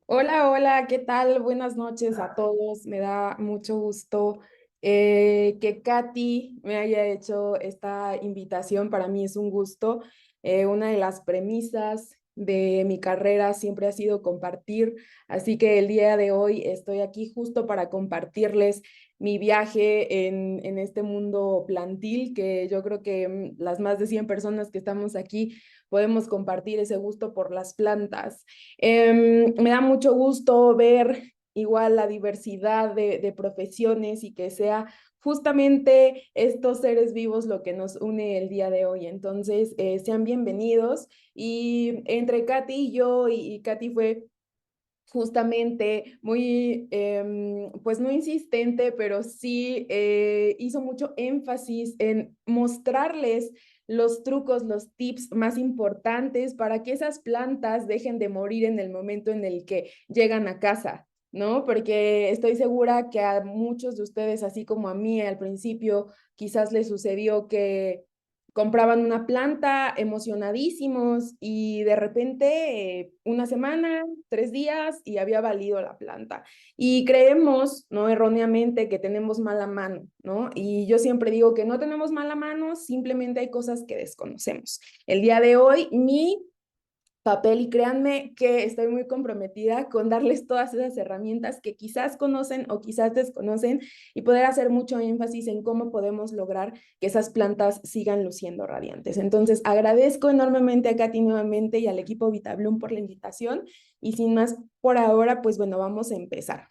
Hola, hola, ¿qué tal? Buenas noches a todos. Me da mucho gusto que Katy me haya hecho esta invitación. Para mí es un gusto. Una de las premisas de mi carrera siempre ha sido compartir, así que el día de hoy estoy aquí justo para compartirles mi viaje en este mundo plantil, que yo creo que las más de 100 personas que estamos aquí podemos compartir ese gusto por las plantas. Me da mucho gusto ver igual la diversidad de profesiones y que sea justamente estos seres vivos lo que nos une el día de hoy. Entonces, sean bienvenidos. Y entre Katy y yo, y Katy fue justamente muy, pues no insistente, pero sí hizo mucho énfasis en mostrarles los trucos, los tips más importantes para que esas plantas dejen de morir en el momento en el que llegan a casa, ¿no? Porque estoy segura que a muchos de ustedes, así como a mí al principio, quizás les sucedió que compraban una planta emocionadísimos y de repente una semana, 3 días y había valido la planta. Y creemos, ¿no? Erróneamente que tenemos mala mano, ¿no? Y yo siempre digo que no tenemos mala mano, simplemente hay cosas que desconocemos. El día de hoy, mi papel y créanme que estoy muy comprometida con darles todas esas herramientas que quizás conocen o quizás desconocen y poder hacer mucho énfasis en cómo podemos lograr que esas plantas sigan luciendo radiantes. Entonces, agradezco enormemente a Katy nuevamente y al equipo VitaBloom por la invitación y sin más por ahora, pues bueno, vamos a empezar.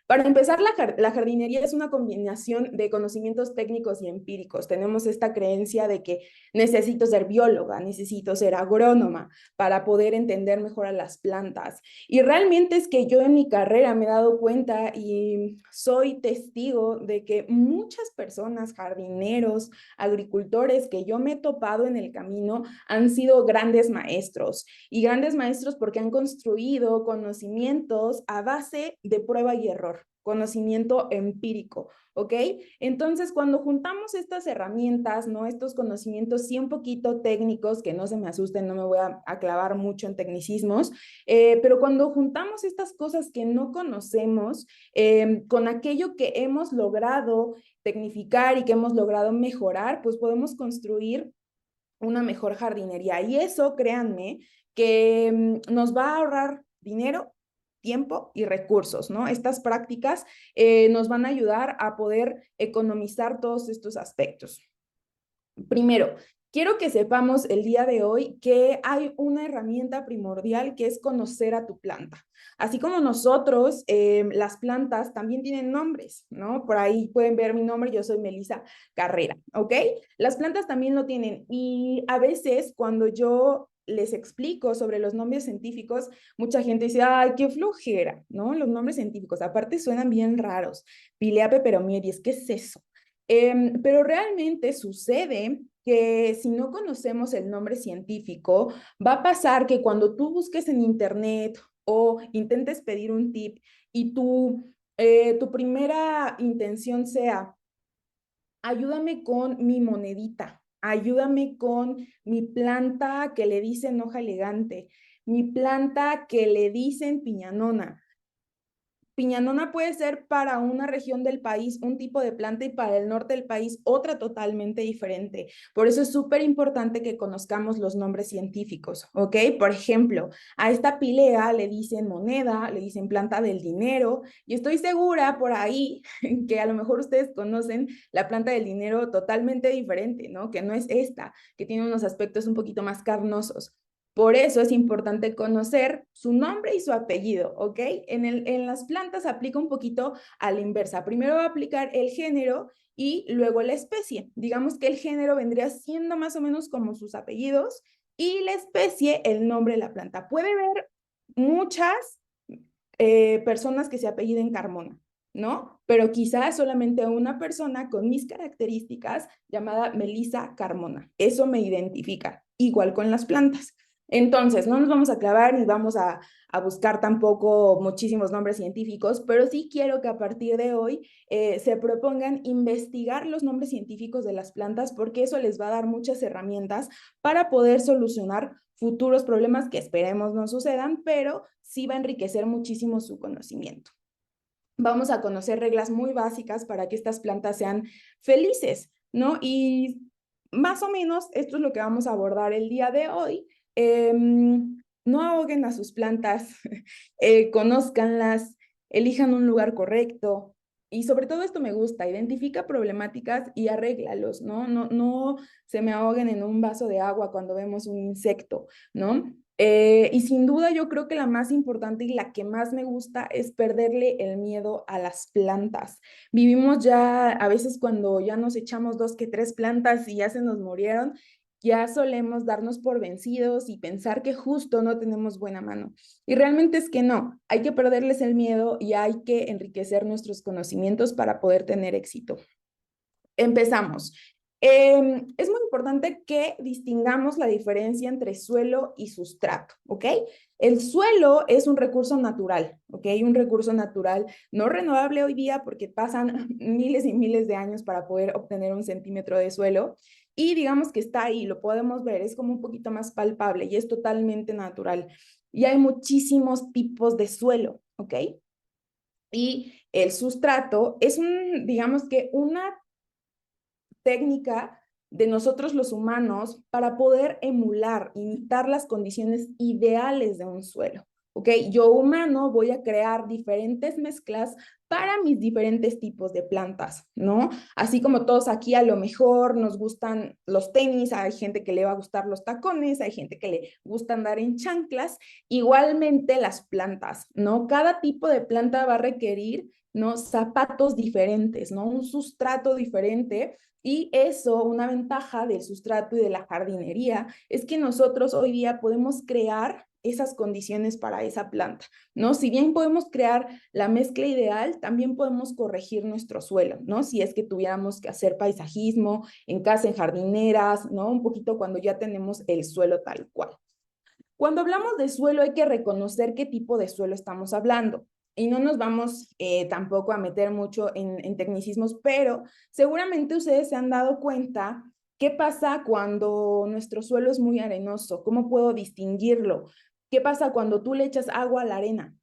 Para empezar, la jardinería es una combinación de conocimientos técnicos y empíricos. Tenemos esta creencia de que necesito ser bióloga, necesito ser agrónoma para poder entender mejor a las plantas. Y realmente es que yo en mi carrera me he dado cuenta y soy testigo de que muchas personas, jardineros, agricultores que yo me he topado en el camino han sido grandes maestros y grandes maestros porque han construido conocimientos a base de prueba y error, conocimiento empírico, ¿ok? Entonces, cuando juntamos estas herramientas, ¿no? Estos conocimientos sí un poquito técnicos, que no se me asusten, no me voy a clavar mucho en tecnicismos, pero cuando juntamos estas cosas que no conocemos con aquello que hemos logrado tecnificar y que hemos logrado mejorar, pues podemos construir una mejor jardinería. Y eso, créanme, que nos va a ahorrar dinero, tiempo y recursos, ¿no? Estas prácticas nos van a ayudar a poder economizar todos estos aspectos. Primero, quiero que sepamos el día de hoy que hay una herramienta primordial que es conocer a tu planta. Así como nosotros, las plantas también tienen nombres, ¿no? Por ahí pueden ver mi nombre, yo soy Melissa Carrera, ¿ok? Las plantas también lo tienen y a veces cuando yo les explico sobre los nombres científicos, mucha gente dice, ay, qué flojera, ¿no? Los nombres científicos, aparte suenan bien raros. Pilea peperomiedis, ¿qué es eso? Pero realmente sucede que si no conocemos el nombre científico, va a pasar que cuando tú busques en internet o intentes pedir un tip y tu primera intención sea, ayúdame con mi monedita, ayúdame con mi planta que le dicen hoja elegante, mi planta que le dicen piñanona. Piñanona puede ser para una región del país un tipo de planta y para el norte del país otra totalmente diferente. Por eso es súper importante que conozcamos los nombres científicos, ¿ok? Por ejemplo, a esta pilea le dicen moneda, le dicen planta del dinero y estoy segura por ahí que a lo mejor ustedes conocen la planta del dinero totalmente diferente, ¿no? Que no es esta, que tiene unos aspectos un poquito más carnosos. Por eso es importante conocer su nombre y su apellido, ¿ok? En las plantas aplica un poquito a la inversa. Primero va a aplicar el género y luego la especie. Digamos que el género vendría siendo más o menos como sus apellidos y la especie el nombre de la planta. Puede haber muchas personas que se apelliden Carmona, ¿no? Pero quizás solamente una persona con mis características llamada Melissa Carmona. Eso me identifica, igual con las plantas. Entonces, no nos vamos a clavar ni vamos a buscar tampoco muchísimos nombres científicos, pero sí quiero que a partir de hoy se propongan investigar los nombres científicos de las plantas porque eso les va a dar muchas herramientas para poder solucionar futuros problemas que esperemos no sucedan, pero sí va a enriquecer muchísimo su conocimiento. Vamos a conocer reglas muy básicas para que estas plantas sean felices, ¿no? Y más o menos esto es lo que vamos a abordar el día de hoy. No ahoguen a sus plantas, conózcanlas, elijan un lugar correcto. Y sobre todo esto me gusta, identifica problemáticas y arréglalos, ¿no? No se me ahoguen en un vaso de agua cuando vemos un insecto, ¿no? Y sin duda yo creo que la más importante y la que más me gusta es perderle el miedo a las plantas. Vivimos ya a veces cuando ya nos echamos dos que tres plantas y ya se nos murieron, ya solemos darnos por vencidos y pensar que justo no tenemos buena mano. Y realmente es que no, hay que perderles el miedo y hay que enriquecer nuestros conocimientos para poder tener éxito. Empezamos. Es muy importante que distingamos la diferencia entre suelo y sustrato, ¿ok? El suelo es un recurso natural, ¿ok? Un recurso natural no renovable hoy día porque pasan miles y miles de años para poder obtener un centímetro de suelo y digamos que está ahí, lo podemos ver, es como un poquito más palpable y es totalmente natural. Y hay muchísimos tipos de suelo, ¿ok? Y el sustrato es digamos que una técnica de nosotros los humanos para poder emular, imitar las condiciones ideales de un suelo. ¿Ok? Yo humano voy a crear diferentes mezclas para mis diferentes tipos de plantas, ¿no? Así como todos aquí a lo mejor nos gustan los tenis, hay gente que le va a gustar los tacones, hay gente que le gusta andar en chanclas, igualmente las plantas, ¿no? Cada tipo de planta va a requerir, ¿no? Zapatos diferentes, ¿no? Un sustrato diferente y eso, una ventaja del sustrato y de la jardinería, es que nosotros hoy día podemos crear esas condiciones para esa planta, ¿no? Si bien podemos crear la mezcla ideal, también podemos corregir nuestro suelo, ¿no? Si es que tuviéramos que hacer paisajismo en casa, en jardineras, ¿no? Un poquito cuando ya tenemos el suelo tal cual. Cuando hablamos de suelo hay que reconocer qué tipo de suelo estamos hablando. Y no nos vamos tampoco a meter mucho en tecnicismos, pero seguramente ustedes se han dado cuenta qué pasa cuando nuestro suelo es muy arenoso, cómo puedo distinguirlo, qué pasa cuando tú le echas agua a la arena,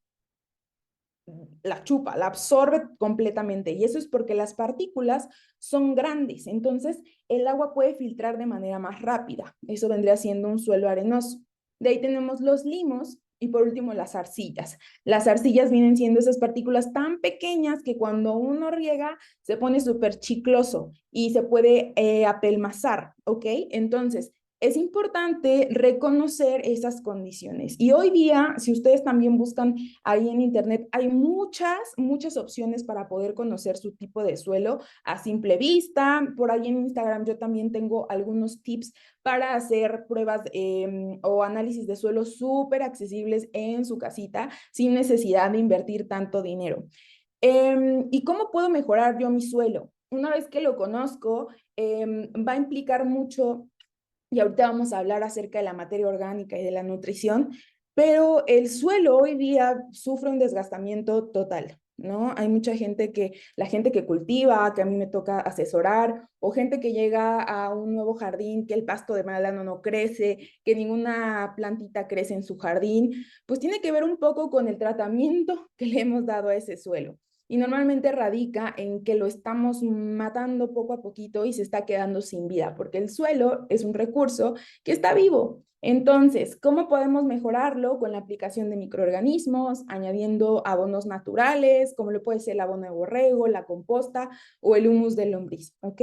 la chupa, la absorbe completamente y eso es porque las partículas son grandes, entonces el agua puede filtrar de manera más rápida, eso vendría siendo un suelo arenoso. De ahí tenemos los limos y por último las arcillas. Las arcillas vienen siendo esas partículas tan pequeñas que cuando uno riega se pone súper chicloso y se puede apelmazar, ¿ok? Entonces, es importante reconocer esas condiciones. Y hoy día, si ustedes también buscan ahí en internet, hay muchas opciones para poder conocer su tipo de suelo a simple vista. Por ahí en Instagram yo también tengo algunos tips para hacer pruebas o análisis de suelo súper accesibles en su casita sin necesidad de invertir tanto dinero. ¿Y cómo puedo mejorar yo mi suelo? Una vez que lo conozco, va a implicar mucho y ahorita vamos a hablar acerca de la materia orgánica y de la nutrición, pero el suelo hoy día sufre un desgastamiento total, ¿no? Hay mucha gente la gente que cultiva, que a mí me toca asesorar, o gente que llega a un nuevo jardín, que el pasto de malano no crece, que ninguna plantita crece en su jardín, pues tiene que ver un poco con el tratamiento que le hemos dado a ese suelo y normalmente radica en que lo estamos matando poco a poquito y se está quedando sin vida, porque el suelo es un recurso que está vivo. Entonces, ¿cómo podemos mejorarlo? Con la aplicación de microorganismos, añadiendo abonos naturales, como lo puede ser el abono de borrego, la composta o el humus de lombriz, ¿ok?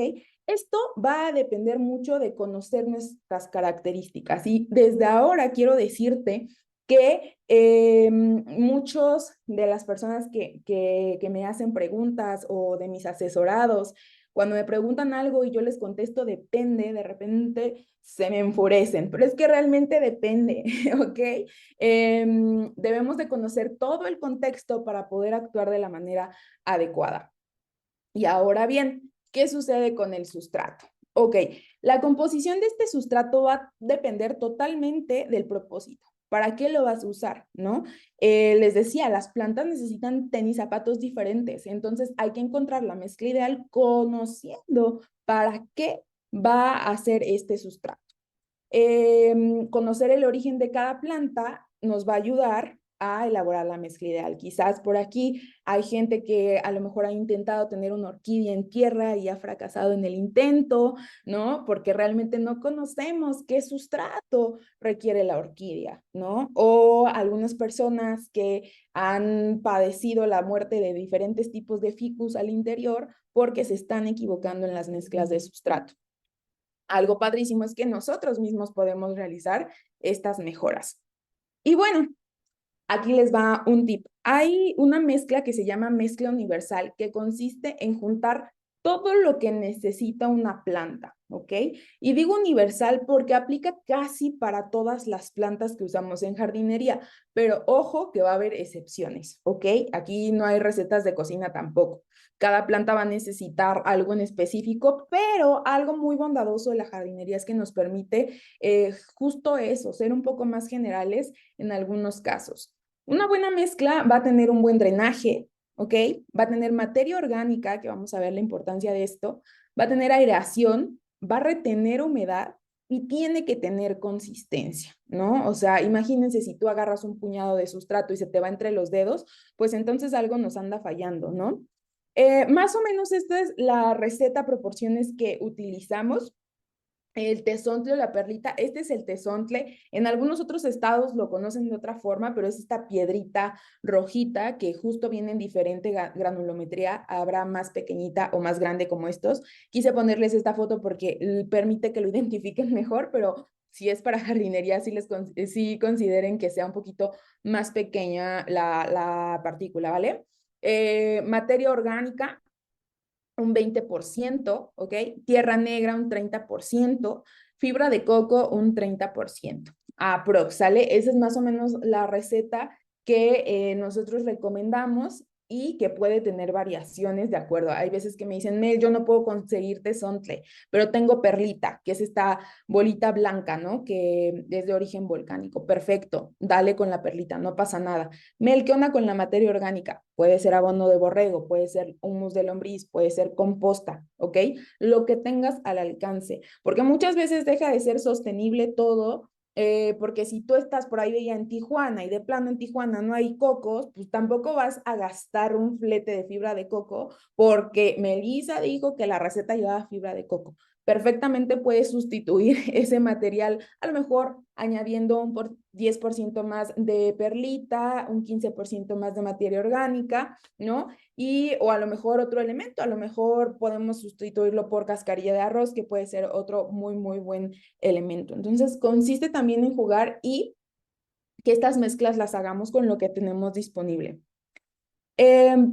Esto va a depender mucho de conocer nuestras características y desde ahora quiero decirte que muchos de las personas que me hacen preguntas o de mis asesorados, cuando me preguntan algo y yo les contesto depende, de repente se me enfurecen, pero es que realmente depende, ¿ok? Debemos de conocer todo el contexto para poder actuar de la manera adecuada. Y ahora bien, ¿qué sucede con el sustrato? Ok, La composición de este sustrato va a depender totalmente del propósito. ¿Para qué lo vas a usar? ¿No? Les decía, las plantas necesitan tenis zapatos diferentes, entonces hay que encontrar la mezcla ideal conociendo para qué va a hacer este sustrato. Conocer el origen de cada planta nos va a ayudar a elaborar la mezcla ideal. Quizás por aquí hay gente que a lo mejor ha intentado tener una orquídea en tierra y ha fracasado en el intento, ¿no? Porque realmente no conocemos qué sustrato requiere la orquídea, ¿no? O algunas personas que han padecido la muerte de diferentes tipos de ficus al interior porque se están equivocando en las mezclas de sustrato. Algo padrísimo es que nosotros mismos podemos realizar estas mejoras. Y bueno, aquí les va un tip. Hay una mezcla que se llama mezcla universal, que consiste en juntar todo lo que necesita una planta, ¿ok? Y digo universal porque aplica casi para todas las plantas que usamos en jardinería, pero ojo que va a haber excepciones, ¿ok? Aquí no hay recetas de cocina tampoco. Cada planta va a necesitar algo en específico, pero algo muy bondadoso de la jardinería es que nos permite justo eso, ser un poco más generales en algunos casos. Una buena mezcla va a tener un buen drenaje, ¿ok? Va a tener materia orgánica, que vamos a ver la importancia de esto, va a tener aireación, va a retener humedad y tiene que tener consistencia, ¿no? O sea, imagínense si tú agarras un puñado de sustrato y se te va entre los dedos, pues entonces algo nos anda fallando, ¿no? Más o menos esta es la receta, proporciones que utilizamos. El tezontle o la perlita, este es el tezontle. En algunos otros estados lo conocen de otra forma, pero es esta piedrita rojita que justo viene en diferente granulometría. Habrá más pequeñita o más grande como estos. Quise ponerles esta foto porque permite que lo identifiquen mejor, pero si es para jardinería, sí consideren que sea un poquito más pequeña la partícula, ¿vale? Materia orgánica, un 20%, ¿ok? Tierra negra un 30%, fibra de coco un 30%. Aprox, ¿sale? Esa es más o menos la receta que nosotros recomendamos y que puede tener variaciones de acuerdo. Hay veces que me dicen, Mel, yo no puedo conseguir tezontle, pero tengo perlita, que es esta bolita blanca, ¿no? Que es de origen volcánico. Perfecto, dale con la perlita, no pasa nada. Mel, ¿qué onda con la materia orgánica? Puede ser abono de borrego, puede ser humus de lombriz, puede ser composta, ¿ok? Lo que tengas al alcance, porque muchas veces deja de ser sostenible todo, porque si tú estás por ahí ya en Tijuana y de plano en Tijuana no hay cocos, pues tampoco vas a gastar un flete de fibra de coco porque Melissa dijo que la receta llevaba fibra de coco. Perfectamente puedes sustituir ese material, a lo mejor añadiendo un 10% más de perlita, un 15% más de materia orgánica, ¿no? O a lo mejor otro elemento, a lo mejor podemos sustituirlo por cascarilla de arroz, que puede ser otro muy, muy buen elemento. Entonces, consiste también en jugar y que estas mezclas las hagamos con lo que tenemos disponible.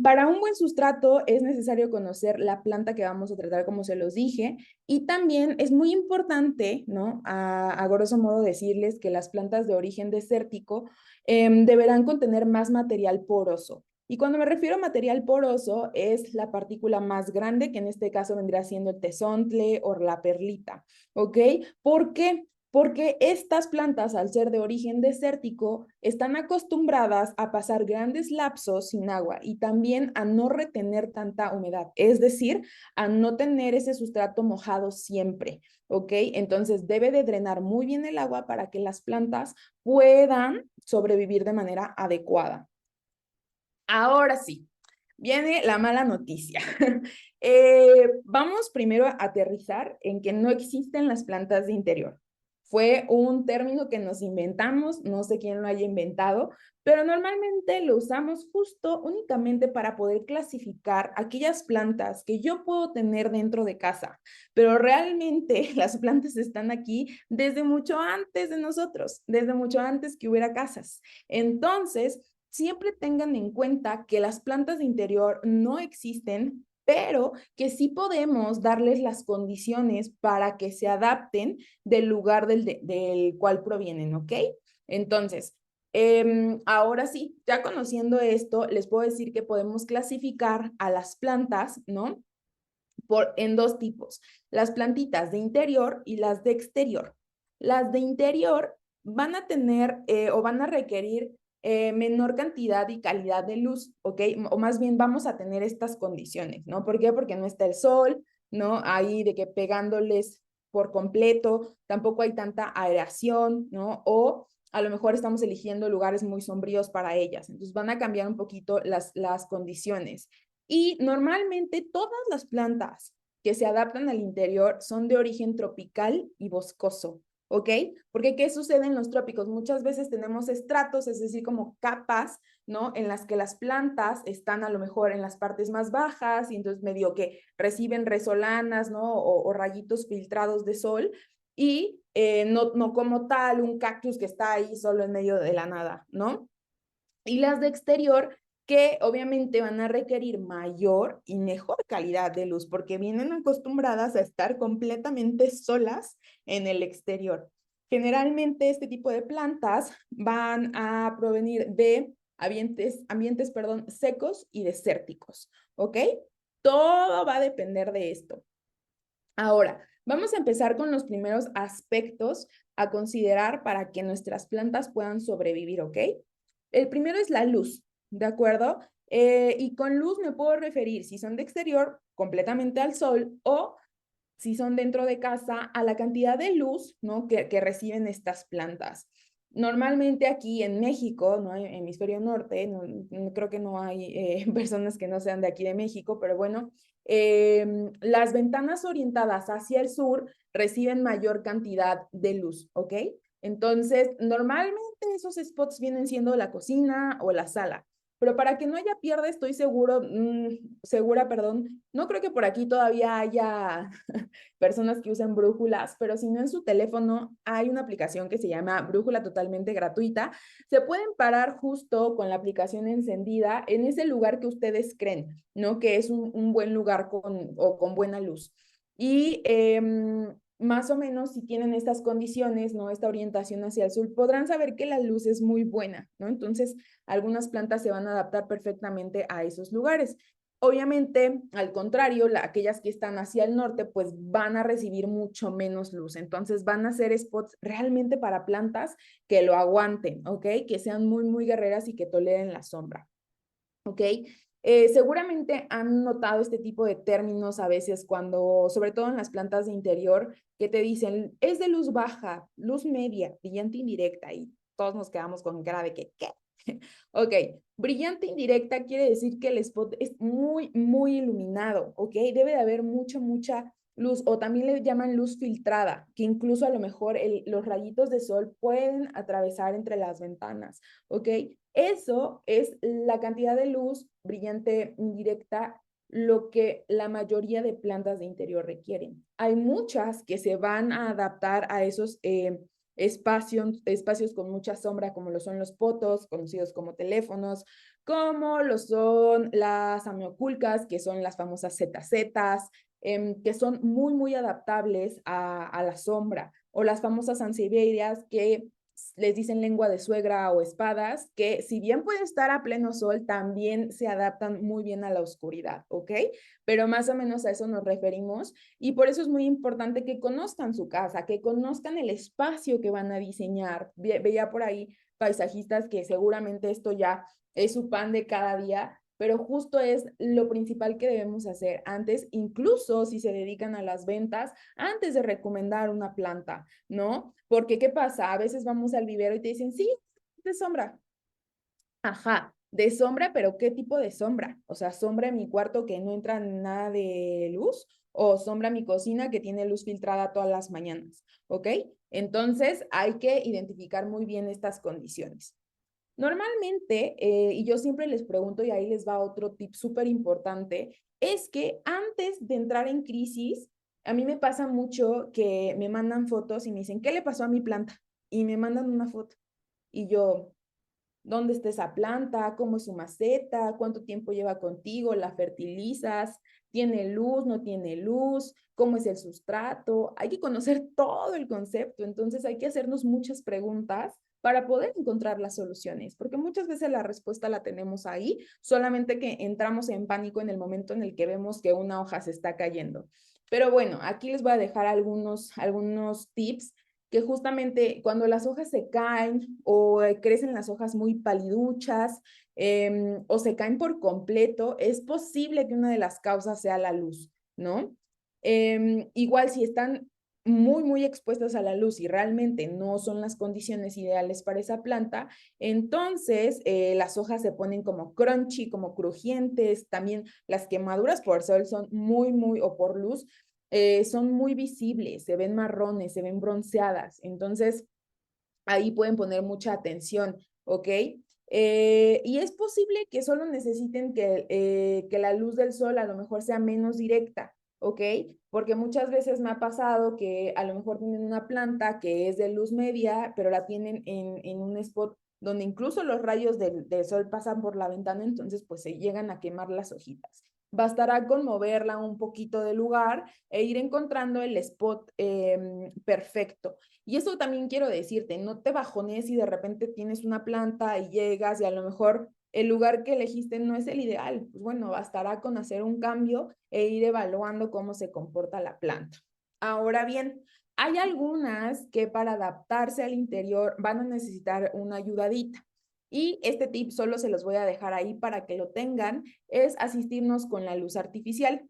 Para un buen sustrato es necesario conocer la planta que vamos a tratar, como se los dije, y también es muy importante, ¿no? A grosso modo decirles que las plantas de origen desértico deberán contener más material poroso. Y cuando me refiero a material poroso, es la partícula más grande, que en este caso vendría siendo el tezontle o la perlita, ¿ok? ¿Por qué? Porque estas plantas, al ser de origen desértico, están acostumbradas a pasar grandes lapsos sin agua y también a no retener tanta humedad, es decir, a no tener ese sustrato mojado siempre, ¿ok? Entonces debe de drenar muy bien el agua para que las plantas puedan sobrevivir de manera adecuada. Ahora sí, viene la mala noticia. Vamos primero a aterrizar en que no existen las plantas de interior. Fue un término que nos inventamos, no sé quién lo haya inventado, pero normalmente lo usamos justo únicamente para poder clasificar aquellas plantas que yo puedo tener dentro de casa, pero realmente las plantas están aquí desde mucho antes de nosotros, desde mucho antes que hubiera casas. Entonces, siempre tengan en cuenta que las plantas de interior no existen, pero que sí podemos darles las condiciones para que se adapten del lugar del cual provienen, ¿ok? Entonces, ahora sí, ya conociendo esto, les puedo decir que podemos clasificar a las plantas, ¿no? en dos tipos, las plantitas de interior y las de exterior. Las de interior van a tener o van a requerir menor cantidad y calidad de luz, ¿ok? O más bien vamos a tener estas condiciones, ¿no? ¿Por qué? Porque no está el sol, ¿no? Ahí de que pegándoles por completo, tampoco hay tanta aireación, ¿no? O a lo mejor estamos eligiendo lugares muy sombríos para ellas, entonces van a cambiar un poquito las condiciones. Y normalmente todas las plantas que se adaptan al interior son de origen tropical y boscoso, ¿ok? Porque ¿qué sucede en los trópicos? Muchas veces tenemos estratos, es decir, como capas, ¿no? En las que las plantas están a lo mejor en las partes más bajas y entonces medio que reciben resolanas, ¿no? O rayitos filtrados de sol y no como tal un cactus que está ahí solo en medio de la nada, ¿no? Y las de exterior que obviamente van a requerir mayor y mejor calidad de luz porque vienen acostumbradas a estar completamente solas en el exterior. Generalmente este tipo de plantas van a provenir de ambientes secos y desérticos, ¿ok? Todo va a depender de esto. Ahora, vamos a empezar con los primeros aspectos a considerar para que nuestras plantas puedan sobrevivir, ¿ok? El primero es la luz, ¿de acuerdo? Y con luz me puedo referir, si son de exterior, completamente al sol, o si son dentro de casa, a la cantidad de luz, ¿no? que reciben estas plantas. Normalmente aquí en México, ¿no? En hemisferio norte, creo que no hay personas que no sean de aquí de México, pero bueno, las ventanas orientadas hacia el sur reciben mayor cantidad de luz, ¿ok? Entonces, normalmente esos spots vienen siendo la cocina o la sala. Pero para que no haya pierde, estoy segura, perdón, no creo que por aquí todavía haya personas que usan brújulas, pero si no en su teléfono hay una aplicación que se llama Brújula totalmente gratuita. Se pueden parar justo con la aplicación encendida en ese lugar que ustedes creen, ¿no? Que es un buen lugar con buena luz. Y más o menos si tienen estas condiciones, ¿no? Esta orientación hacia el sur, podrán saber que la luz es muy buena, ¿no? Entonces, algunas plantas se van a adaptar perfectamente a esos lugares. Obviamente, al contrario, aquellas que están hacia el norte, pues van a recibir mucho menos luz. Entonces, van a ser spots realmente para plantas que lo aguanten, ¿ok? Que sean muy, muy guerreras y que toleren la sombra, ¿ok? Seguramente han notado este tipo de términos a veces cuando, sobre todo en las plantas de interior, que te dicen, es de luz baja, luz media, brillante indirecta, y todos nos quedamos con cara de que, ¿qué? Ok, brillante indirecta quiere decir que el spot es muy, muy iluminado, ¿ok? Debe de haber mucha luz, o también le llaman luz filtrada, que incluso a lo mejor los rayitos de sol pueden atravesar entre las ventanas, ¿ok? Eso es la cantidad de luz brillante indirecta, lo que la mayoría de plantas de interior requieren. Hay muchas que se van a adaptar a esos espacios con mucha sombra, como lo son los potos, conocidos como teléfonos, como lo son las amioculcas, que son las famosas ZZs, que son muy, muy adaptables a la sombra, o las famosas anseverias, que les dicen lengua de suegra o espadas, que si bien pueden estar a pleno sol, también se adaptan muy bien a la oscuridad, ¿ok? Pero más o menos a eso nos referimos y por eso es muy importante que conozcan su casa, que conozcan el espacio que van a diseñar. Veía por ahí paisajistas que seguramente esto ya es su pan de cada día, pero justo es lo principal que debemos hacer antes, incluso si se dedican a las ventas, antes de recomendar una planta, ¿no? Porque ¿qué pasa? A veces vamos al vivero y te dicen, sí, de sombra. Ajá, de sombra, pero ¿qué tipo de sombra? O sea, sombra en mi cuarto que no entra nada de luz o sombra en mi cocina que tiene luz filtrada todas las mañanas, ¿ok? Entonces hay que identificar muy bien estas condiciones. Normalmente, y yo siempre les pregunto, y ahí les va otro tip súper importante, es que antes de entrar en crisis, a mí me pasa mucho que me mandan fotos y me dicen, ¿qué le pasó a mi planta? Y me mandan una foto. Y yo, ¿dónde está esa planta? ¿Cómo es su maceta? ¿Cuánto tiempo lleva contigo? ¿La fertilizas? ¿Tiene luz? ¿No tiene luz? ¿Cómo es el sustrato? Hay que conocer todo el concepto, entonces hay que hacernos muchas preguntas para poder encontrar las soluciones, porque muchas veces la respuesta la tenemos ahí, solamente que entramos en pánico en el momento en el que vemos que una hoja se está cayendo. Pero bueno, aquí les voy a dejar algunos tips que justamente cuando las hojas se caen o crecen las hojas muy paliduchas o se caen por completo, es posible que una de las causas sea la luz, ¿no? Igual si están muy expuestas a la luz y realmente no son las condiciones ideales para esa planta, entonces las hojas se ponen como crunchy, como crujientes, también las quemaduras por sol son o por luz, son muy visibles, se ven marrones, se ven bronceadas, entonces ahí pueden poner mucha atención, ¿ok? Y es posible que solo necesiten que la luz del sol a lo mejor sea menos directa, ¿ok? Porque muchas veces me ha pasado que a lo mejor tienen una planta que es de luz media, pero la tienen en un spot donde incluso los rayos del sol pasan por la ventana, entonces pues se llegan a quemar las hojitas. Bastará con moverla un poquito de lugar e ir encontrando el spot perfecto. Y eso también quiero decirte, no te bajones si de repente tienes una planta y llegas y a lo mejor el lugar que elegiste no es el ideal. Pues bueno, bastará con hacer un cambio e ir evaluando cómo se comporta la planta. Ahora bien, hay algunas que para adaptarse al interior van a necesitar una ayudadita. Y este tip solo se los voy a dejar ahí para que lo tengan, es asistirnos con la luz artificial.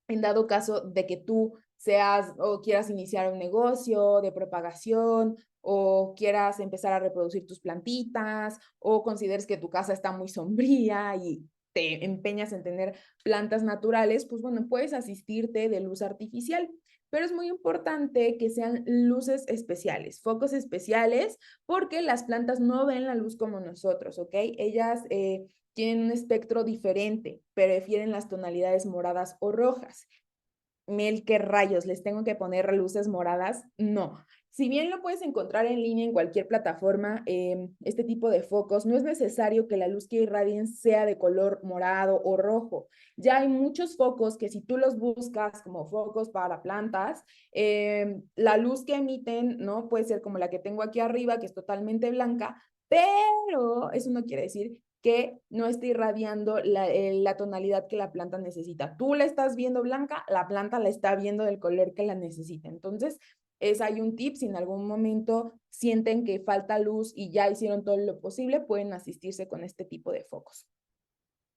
En dado caso de que tú seas o quieras iniciar un negocio de propagación o quieras empezar a reproducir tus plantitas o consideres que tu casa está muy sombría y te empeñas en tener plantas naturales, pues bueno, puedes asistirte de luz artificial. Pero es muy importante que sean luces especiales, focos especiales, porque las plantas no ven la luz como nosotros, ¿ok? Ellas tienen un espectro diferente, prefieren las tonalidades moradas o rojas. Mel, ¿qué rayos? ¿Les tengo que poner luces moradas? No. Si bien lo puedes encontrar en línea en cualquier plataforma, este tipo de focos, no es necesario que la luz que irradien sea de color morado o rojo. Ya hay muchos focos que si tú los buscas como focos para plantas, la luz que emiten, ¿no? Puede ser como la que tengo aquí arriba, que es totalmente blanca, pero eso no quiere decir que no esté irradiando la tonalidad que la planta necesita. Tú la estás viendo blanca, la planta la está viendo del color que la necesita. Entonces, hay un tip, si en algún momento sienten que falta luz y ya hicieron todo lo posible, pueden asistirse con este tipo de focos.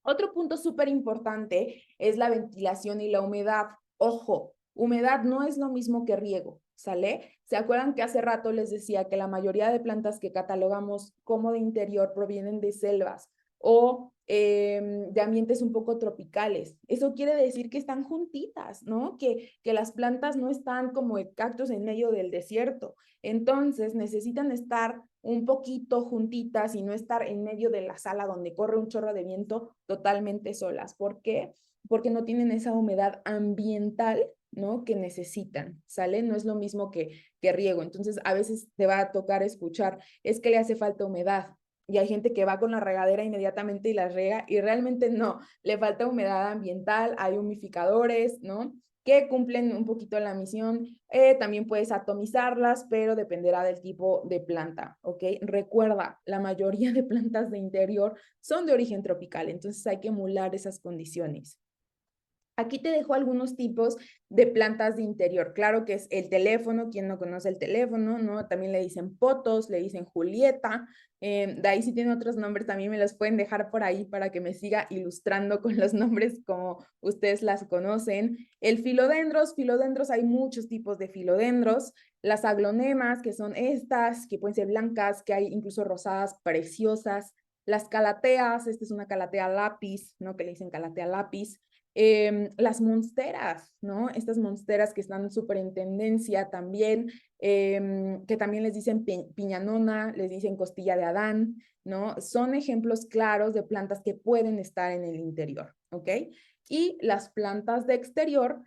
Otro punto súper importante es la ventilación y la humedad. Ojo, humedad no es lo mismo que riego, ¿sale? ¿Se acuerdan que hace rato les decía que la mayoría de plantas que catalogamos como de interior provienen de selvas o de ambientes un poco tropicales? Eso quiere decir que están juntitas, ¿no? Que las plantas no están como cactus en medio del desierto. Entonces necesitan estar un poquito juntitas y no estar en medio de la sala donde corre un chorro de viento totalmente solas. ¿Por qué? Porque no tienen esa humedad ambiental, ¿no? Que necesitan, ¿sale? No es lo mismo que riego. Entonces, a veces te va a tocar escuchar, es que le hace falta humedad. Y hay gente que va con la regadera inmediatamente y la riega y realmente no, le falta humedad ambiental, hay humificadores, ¿no? Que cumplen un poquito la misión. También puedes atomizarlas, pero dependerá del tipo de planta, ¿ok? Recuerda, la mayoría de plantas de interior son de origen tropical, entonces hay que emular esas condiciones. Aquí te dejo algunos tipos de plantas de interior. Claro que es el teléfono, quien no conoce el teléfono, ¿no? También le dicen potos, le dicen Julieta. De ahí si tienen otros nombres también me los pueden dejar por ahí para que me siga ilustrando con los nombres como ustedes las conocen. El filodendros, hay muchos tipos de filodendros. Las aglonemas, que son estas, que pueden ser blancas, que hay incluso rosadas preciosas. Las calateas, esta es una calatea lápiz, ¿no? Que le dicen calatea lápiz. Las monsteras, ¿no? Estas monsteras que están súper en tendencia también, que también les dicen piñanona, les dicen costilla de Adán, ¿no? Son ejemplos claros de plantas que pueden estar en el interior, ¿ok? Y las plantas de exterior,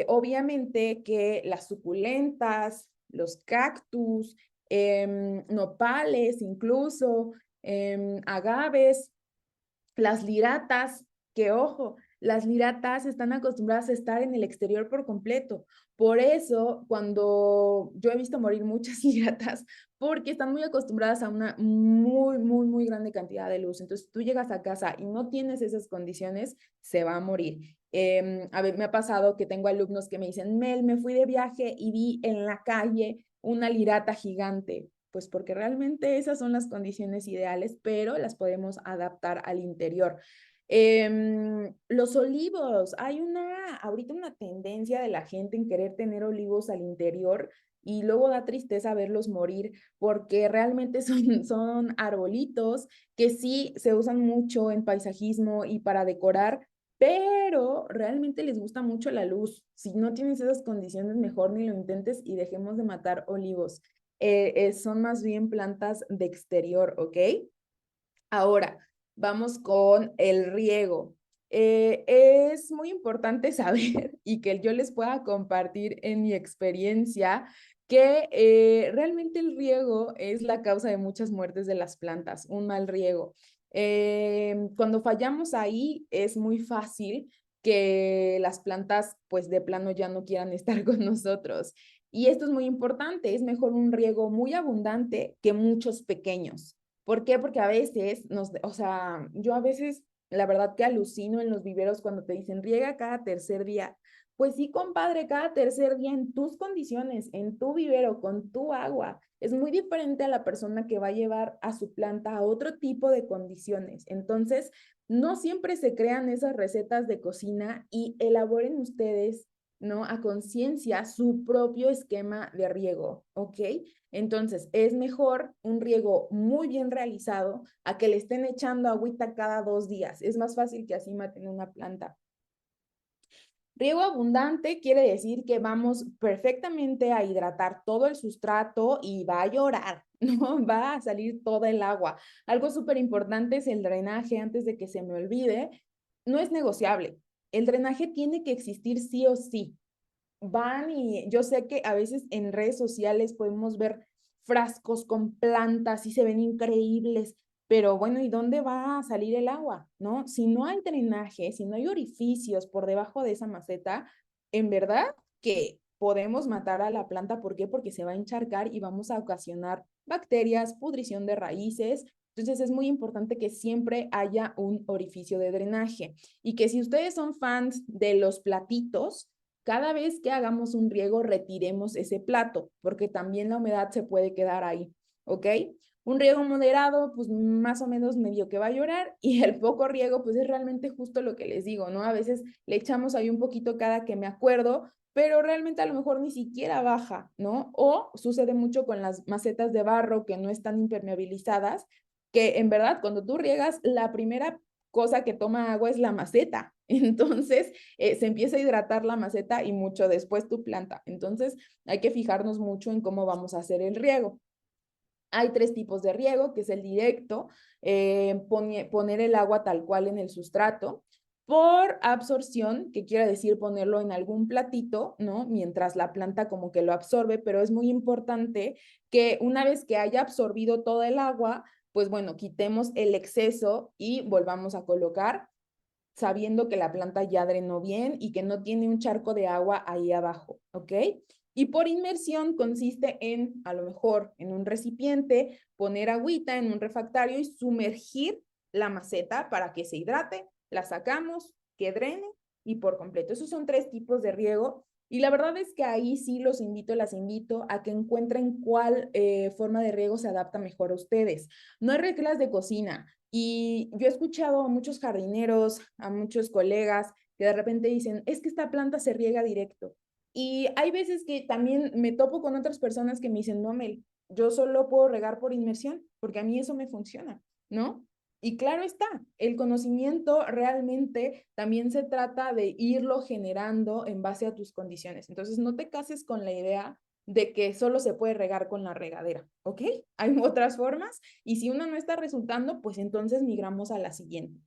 obviamente que las suculentas, los cactus, nopales incluso, agaves, las liratas, que ojo, las liratas están acostumbradas a estar en el exterior por completo. Por eso, cuando yo he visto morir muchas liratas, porque están muy acostumbradas a una muy grande cantidad de luz. Entonces, tú llegas a casa y no tienes esas condiciones, se va a morir. A ver, me ha pasado que tengo alumnos que me dicen, Mel, me fui de viaje y vi en la calle una lirata gigante. Pues porque realmente esas son las condiciones ideales, pero las podemos adaptar al interior. Los olivos, hay ahorita una tendencia de la gente en querer tener olivos al interior y luego da tristeza verlos morir porque realmente son arbolitos que sí se usan mucho en paisajismo y para decorar, pero realmente les gusta mucho la luz. Si no tienes esas condiciones, mejor ni lo intentes y dejemos de matar olivos. Son más bien plantas de exterior, ¿ok? Ahora, vamos con el riego. Es muy importante saber y que yo les pueda compartir en mi experiencia que realmente el riego es la causa de muchas muertes de las plantas, un mal riego. Cuando fallamos ahí es muy fácil que las plantas pues de plano ya no quieran estar con nosotros. Y esto es muy importante, es mejor un riego muy abundante que muchos pequeños. ¿Por qué? Porque a veces, o sea, yo a veces, la verdad que alucino en los viveros cuando te dicen riega cada tercer día. Pues sí, compadre, cada tercer día en tus condiciones, en tu vivero, con tu agua. Es muy diferente a la persona que va a llevar a su planta a otro tipo de condiciones. Entonces, no siempre se crean esas recetas de cocina y elaboren ustedes, ¿no? A conciencia su propio esquema de riego, ¿ok? Entonces, es mejor un riego muy bien realizado a que le estén echando agüita cada 2 días. Es más fácil que así maten una planta. Riego abundante quiere decir que vamos perfectamente a hidratar todo el sustrato y va a llorar, ¿no? Va a salir toda el agua. Algo súper importante es el drenaje, antes de que se me olvide, no es negociable. El drenaje tiene que existir sí o sí. Van y yo sé que a veces en redes sociales podemos ver frascos con plantas y se ven increíbles, pero bueno, ¿y dónde va a salir el agua? ¿No? Si no hay drenaje, si no hay orificios por debajo de esa maceta, en verdad que podemos matar a la planta. ¿Por qué? Porque se va a encharcar y vamos a ocasionar bacterias, pudrición de raíces. Entonces es muy importante que siempre haya un orificio de drenaje y que si ustedes son fans de los platitos, cada vez que hagamos un riego, retiremos ese plato, porque también la humedad se puede quedar ahí, ¿ok? Un riego moderado, pues más o menos medio que va a llorar, y el poco riego, pues es realmente justo lo que les digo, ¿no? A veces le echamos ahí un poquito cada que me acuerdo, pero realmente a lo mejor ni siquiera baja, ¿no? O sucede mucho con las macetas de barro que no están impermeabilizadas, que en verdad cuando tú riegas, la primera cosa que toma agua es la maceta. Entonces, se empieza a hidratar la maceta y mucho después tu planta. Entonces, hay que fijarnos mucho en cómo vamos a hacer el riego. Hay 3 tipos de riego, que es el directo, poner el agua tal cual en el sustrato, por absorción, que quiere decir ponerlo en algún platito, ¿no? Mientras la planta como que lo absorbe, pero es muy importante que una vez que haya absorbido todo el agua, pues bueno, quitemos el exceso y volvamos a colocar sabiendo que la planta ya drenó bien y que no tiene un charco de agua ahí abajo, ¿ok? Y por inmersión consiste en, a lo mejor, en un recipiente, poner agüita en un refractario y sumergir la maceta para que se hidrate, la sacamos, que drene y por completo. Esos son 3 tipos de riego y la verdad es que ahí sí las invito a que encuentren cuál forma de riego se adapta mejor a ustedes. No hay reglas de cocina. Y yo he escuchado a muchos jardineros, a muchos colegas que de repente dicen, es que esta planta se riega directo. Y hay veces que también me topo con otras personas que me dicen, no, Mel, yo solo puedo regar por inmersión, porque a mí eso me funciona, ¿no? Y claro está, el conocimiento realmente también se trata de irlo generando en base a tus condiciones. Entonces, no te cases con la idea de que solo se puede regar con la regadera, ¿ok? Hay otras formas y si una no está resultando, pues entonces migramos a la siguiente.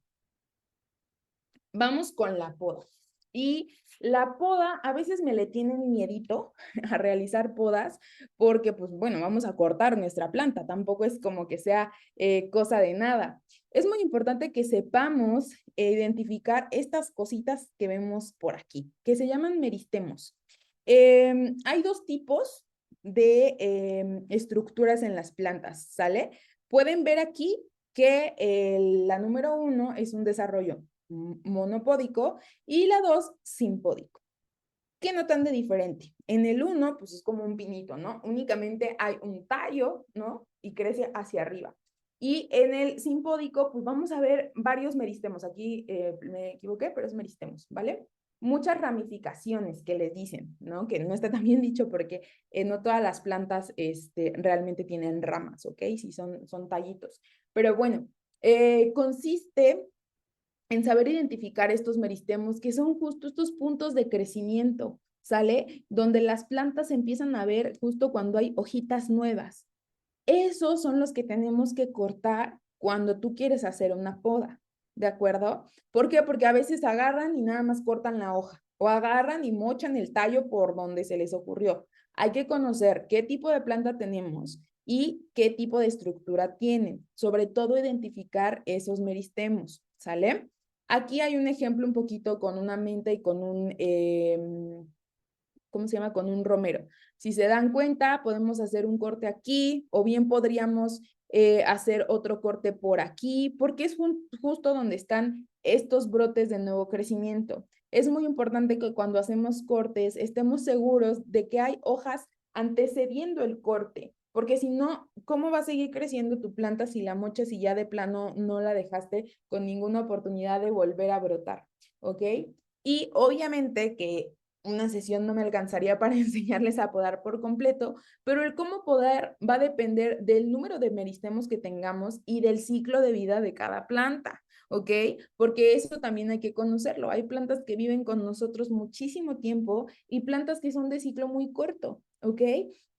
Vamos con la poda. Y la poda, a veces me le tienen miedito a realizar podas porque, pues bueno, vamos a cortar nuestra planta, tampoco es como que sea cosa de nada. es muy importante que sepamos identificar estas cositas que vemos por aquí, que se llaman meristemos. Hay dos tipos de estructuras en las plantas, ¿sale? Pueden ver aquí que la número 1 es un desarrollo monopódico y la 2 simpódico. ¿Qué notan de diferente? En el 1, pues es como un pinito, ¿no? Únicamente hay un tallo, ¿no? Y crece hacia arriba. Y en el simpódico, pues vamos a ver varios meristemos. Aquí me equivoqué, pero es meristemos, ¿vale? Muchas ramificaciones que les dicen, ¿no? Que no está tan bien dicho porque no todas las plantas realmente tienen ramas, ¿ok? Sí, son tallitos. Pero bueno, consiste en saber identificar estos meristemos, que son justo estos puntos de crecimiento, ¿sale? Donde las plantas empiezan a ver justo cuando hay hojitas nuevas. Esos son los que tenemos que cortar cuando tú quieres hacer una poda, ¿de acuerdo? ¿Por qué? Porque a veces agarran y nada más cortan la hoja, o agarran y mochan el tallo por donde se les ocurrió. Hay que conocer qué tipo de planta tenemos y qué tipo de estructura tienen, sobre todo identificar esos meristemos, ¿sale? Aquí hay un ejemplo un poquito con una menta y con un, ¿cómo se llama? Con un romero. Si se dan cuenta, podemos hacer un corte aquí o bien podríamos hacer otro corte por aquí, porque es justo donde están estos brotes de nuevo crecimiento. Es muy importante que cuando hacemos cortes estemos seguros de que hay hojas antecediendo el corte, porque si no, ¿cómo va a seguir creciendo tu planta si la mochas y ya de plano no la dejaste con ninguna oportunidad de volver a brotar? ¿Ok? Y obviamente que una sesión no me alcanzaría para enseñarles a podar por completo, pero el cómo podar va a depender del número de meristemos que tengamos y del ciclo de vida de cada planta, ¿ok? Porque eso también hay que conocerlo. Hay plantas que viven con nosotros muchísimo tiempo y plantas que son de ciclo muy corto, ¿ok?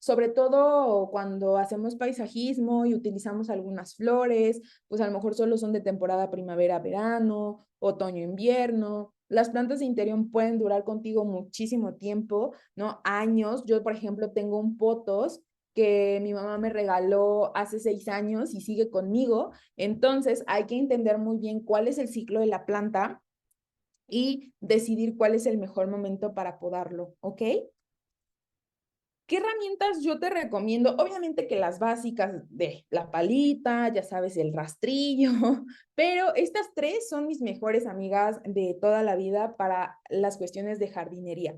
Sobre todo cuando hacemos paisajismo y utilizamos algunas flores, pues a lo mejor solo son de temporada primavera-verano, otoño-invierno. Las plantas de interior pueden durar contigo muchísimo tiempo, ¿no? Años. Yo, por ejemplo, tengo un potos que mi mamá me regaló hace 6 años y sigue conmigo. Entonces, hay que entender muy bien cuál es el ciclo de la planta y decidir cuál es el mejor momento para podarlo, ¿ok? ¿Qué herramientas yo te recomiendo? Obviamente que las básicas de la palita, ya sabes, el rastrillo, pero estas tres son mis mejores amigas de toda la vida para las cuestiones de jardinería.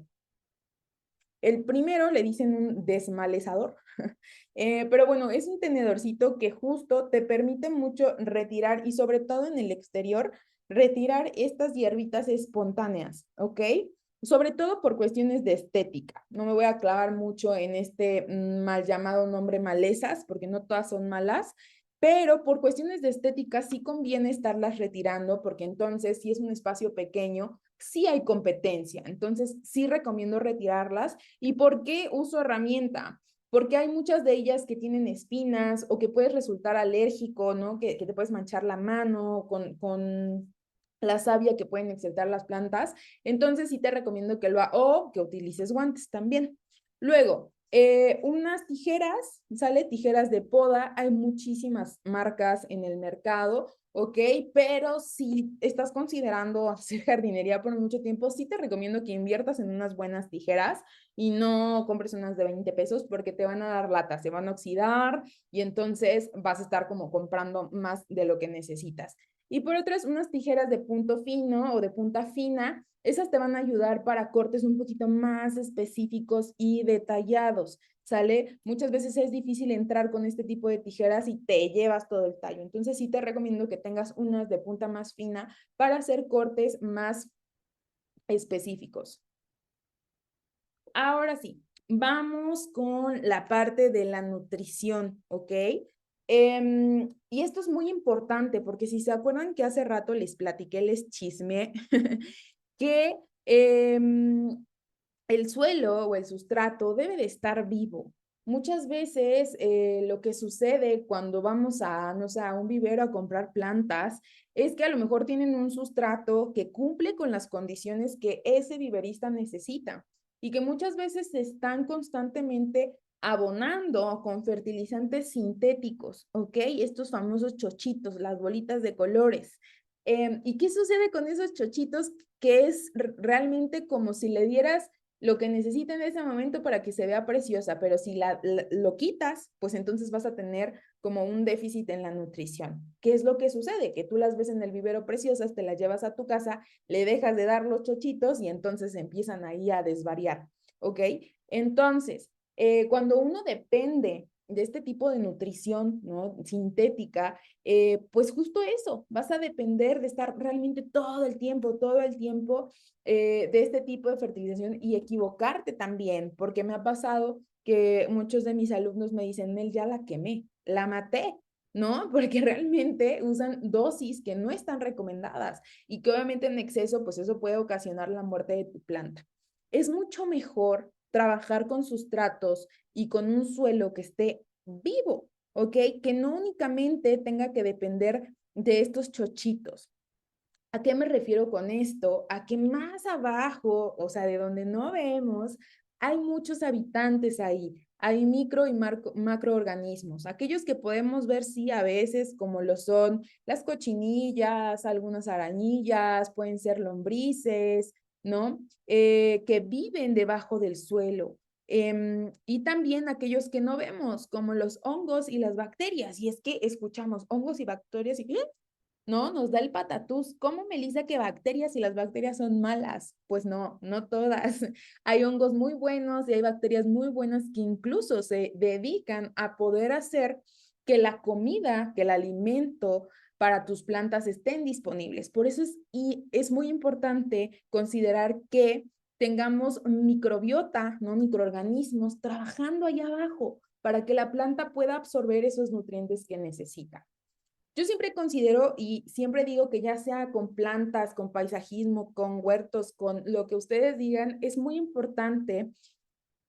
El primero le dicen un desmalezador, pero bueno, es un tenedorcito que justo te permite mucho retirar y sobre todo en el exterior, retirar estas hierbitas espontáneas, ¿ok? Sobre todo por cuestiones de estética. No me voy a clavar mucho en este mal llamado nombre malezas, porque no todas son malas, pero por cuestiones de estética sí conviene estarlas retirando, porque entonces si es un espacio pequeño, sí hay competencia. Entonces sí recomiendo retirarlas. ¿Y por qué uso herramienta? Porque hay muchas de ellas que tienen espinas o que puedes resultar alérgico, ¿no? Que te puedes manchar la mano con la savia que pueden exceptar las plantas. Entonces sí te recomiendo que lo hagas o que utilices guantes también. Luego, unas tijeras, ¿sale? Tijeras de poda, hay muchísimas marcas en el mercado, ¿ok? Pero si estás considerando hacer jardinería por mucho tiempo, sí te recomiendo que inviertas en unas buenas tijeras y no compres unas de 20 pesos porque te van a dar lata, se van a oxidar y entonces vas a estar como comprando más de lo que necesitas. Y por otras, unas tijeras de punto fino o de punta fina, esas te van a ayudar para cortes un poquito más específicos y detallados, ¿sale? Muchas veces es difícil entrar con este tipo de tijeras y te llevas todo el tallo. Entonces sí te recomiendo que tengas unas de punta más fina para hacer cortes más específicos. Ahora sí, vamos con la parte de la nutrición, ¿ok? Y esto es muy importante porque si se acuerdan que hace rato les platiqué, les chisme, que el suelo o el sustrato debe de estar vivo. Muchas veces lo que sucede cuando vamos a, no sé, a un vivero a comprar plantas es que a lo mejor tienen un sustrato que cumple con las condiciones que ese viverista necesita y que muchas veces están constantemente abonando con fertilizantes sintéticos, ¿ok? Estos famosos chochitos, las bolitas de colores. ¿Y qué sucede con esos chochitos? Que es realmente como si le dieras lo que necesita en ese momento para que se vea preciosa, pero si lo quitas, pues entonces vas a tener como un déficit en la nutrición. ¿Qué es lo que sucede? Que tú las ves en el vivero preciosas, te las llevas a tu casa, le dejas de dar los chochitos y entonces empiezan ahí a desvariar, ¿ok? Entonces, cuando uno depende de este tipo de nutrición, ¿no? Sintética, pues justo eso, vas a depender de estar realmente todo el tiempo de este tipo de fertilización y equivocarte también, porque me ha pasado que muchos de mis alumnos me dicen, Mel, ya la quemé, la maté, ¿no? Porque realmente usan dosis que no están recomendadas y que obviamente en exceso, pues eso puede ocasionar la muerte de tu planta. Es mucho mejor trabajar con sustratos y con un suelo que esté vivo, ¿ok? Que no únicamente tenga que depender de estos chochitos. ¿A qué me refiero con esto? A que más abajo, o sea, de donde no vemos, hay muchos habitantes ahí. Hay micro y macroorganismos, aquellos que podemos ver, sí, a veces, como lo son las cochinillas, algunas arañillas, pueden ser lombrices, ¿no? Que viven debajo del suelo. Y también aquellos que no vemos, como los hongos y las bacterias. Y es que escuchamos hongos y bacterias y ¿no? Nos da el patatús. ¿Cómo, Melissa, que bacterias y las bacterias son malas? Pues no, no todas. Hay hongos muy buenos y hay bacterias muy buenas que incluso se dedican a poder hacer que la comida, que el alimento para tus plantas estén disponibles. Por eso es muy importante considerar que tengamos microbiota, ¿no? Microorganismos trabajando allá abajo para que la planta pueda absorber esos nutrientes que necesita. Yo siempre considero y siempre digo que ya sea con plantas, con paisajismo, con huertos, con lo que ustedes digan, es muy importante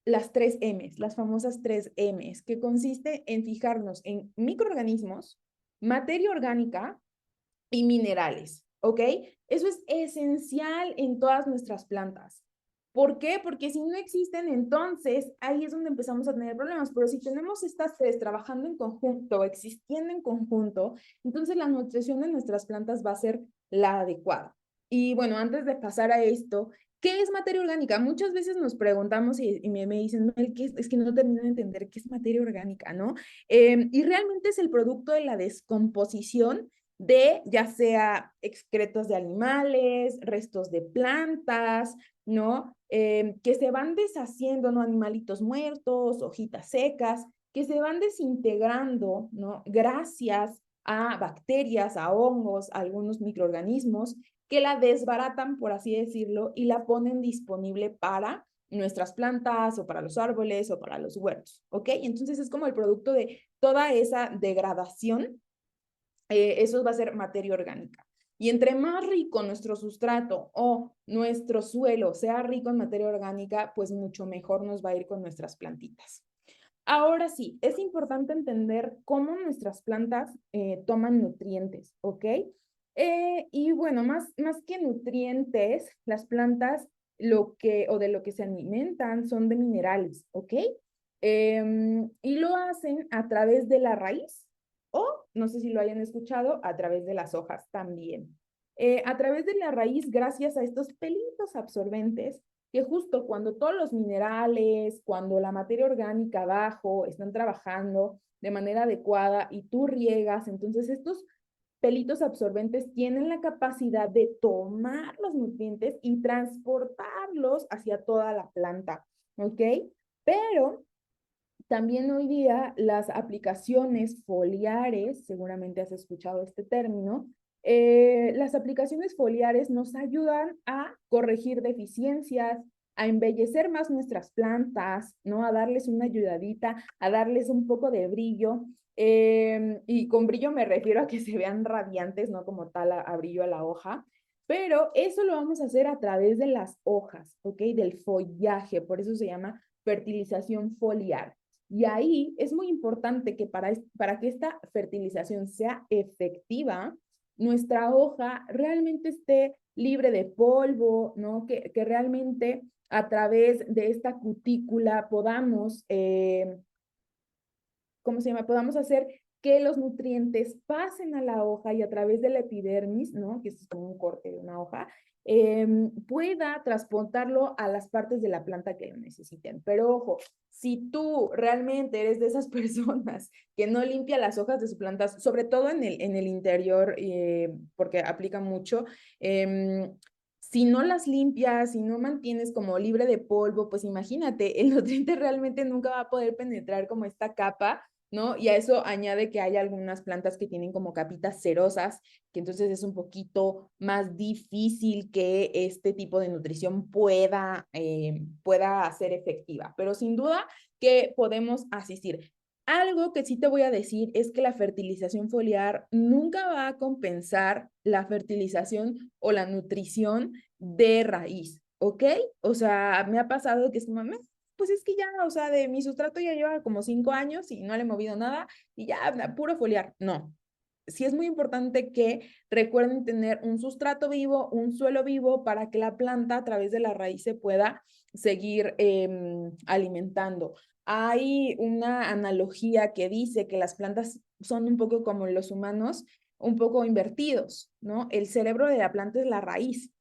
las 3 M's, las famosas 3 M's, que consiste en fijarnos en microorganismos, materia orgánica y minerales, ¿ok? Eso es esencial en todas nuestras plantas. ¿Por qué? Porque si no existen, entonces ahí es donde empezamos a tener problemas. Pero si tenemos estas 3 trabajando en conjunto, existiendo en conjunto, entonces la nutrición de nuestras plantas va a ser la adecuada. Y bueno, antes de pasar a esto, ¿qué es materia orgánica? Muchas veces nos preguntamos y me dicen, es que no termino de entender qué es materia orgánica, ¿no? Y realmente es el producto de la descomposición de ya sea excretos de animales, restos de plantas, ¿no? Que se van deshaciendo, ¿no? Animalitos muertos, hojitas secas, que se van desintegrando, ¿no? Gracias a bacterias, a hongos, a algunos microorganismos que la desbaratan, por así decirlo, y la ponen disponible para nuestras plantas o para los árboles o para los huertos, ¿ok? Entonces es como el producto de toda esa degradación, eso va a ser materia orgánica. Y entre más rico nuestro sustrato o nuestro suelo sea rico en materia orgánica, pues mucho mejor nos va a ir con nuestras plantitas. Ahora sí, es importante entender cómo nuestras plantas toman nutrientes, ¿ok? Y bueno, más que nutrientes, las plantas o de lo que se alimentan son de minerales, ¿ok? Y lo hacen a través de la raíz o, no sé si lo hayan escuchado, a través de las hojas también. A través de la raíz, gracias a estos pelitos absorbentes, que justo cuando todos los minerales, cuando la materia orgánica abajo están trabajando de manera adecuada y tú riegas, entonces estos pelitos absorbentes tienen la capacidad de tomar los nutrientes y transportarlos hacia toda la planta, ¿ok? Pero también hoy día las aplicaciones foliares, seguramente has escuchado este término, las aplicaciones foliares nos ayudan a corregir deficiencias, a embellecer más nuestras plantas, ¿no? A darles una ayudadita, a darles un poco de brillo. Y con brillo me refiero a que se vean radiantes, no como tal a brillo a la hoja. Pero eso lo vamos a hacer a través de las hojas, ¿ok? Del follaje, por eso se llama fertilización foliar. Y ahí es muy importante que para que esta fertilización sea efectiva, nuestra hoja realmente esté libre de polvo, ¿no? Que realmente a través de esta cutícula podamos, ¿cómo se llama? Podamos hacer que los nutrientes pasen a la hoja y a través de la epidermis, ¿no? Que es como un corte de una hoja, pueda transportarlo a las partes de la planta que lo necesiten. Pero ojo, si tú realmente eres de esas personas que no limpia las hojas de sus plantas, sobre todo en el interior, porque aplica mucho, si no las limpias, si no mantienes como libre de polvo, pues imagínate, el nutriente realmente nunca va a poder penetrar como esta capa, ¿no? Y a eso añade que hay algunas plantas que tienen como capitas cerosas, que entonces es un poquito más difícil que este tipo de nutrición pueda ser efectiva. Pero sin duda que podemos asistir. Algo que sí te voy a decir es que la fertilización foliar nunca va a compensar la fertilización o la nutrición de raíz, ¿ok? O sea, me ha pasado que es como, pues es que ya, o sea, de mi sustrato ya lleva como 5 años y no le he movido nada y ya, puro foliar. No. Sí es muy importante que recuerden tener un sustrato vivo, un suelo vivo para que la planta a través de la raíz se pueda seguir alimentando. Hay una analogía que dice que las plantas son un poco como los humanos, un poco invertidos, ¿no? El cerebro de la planta es la raíz.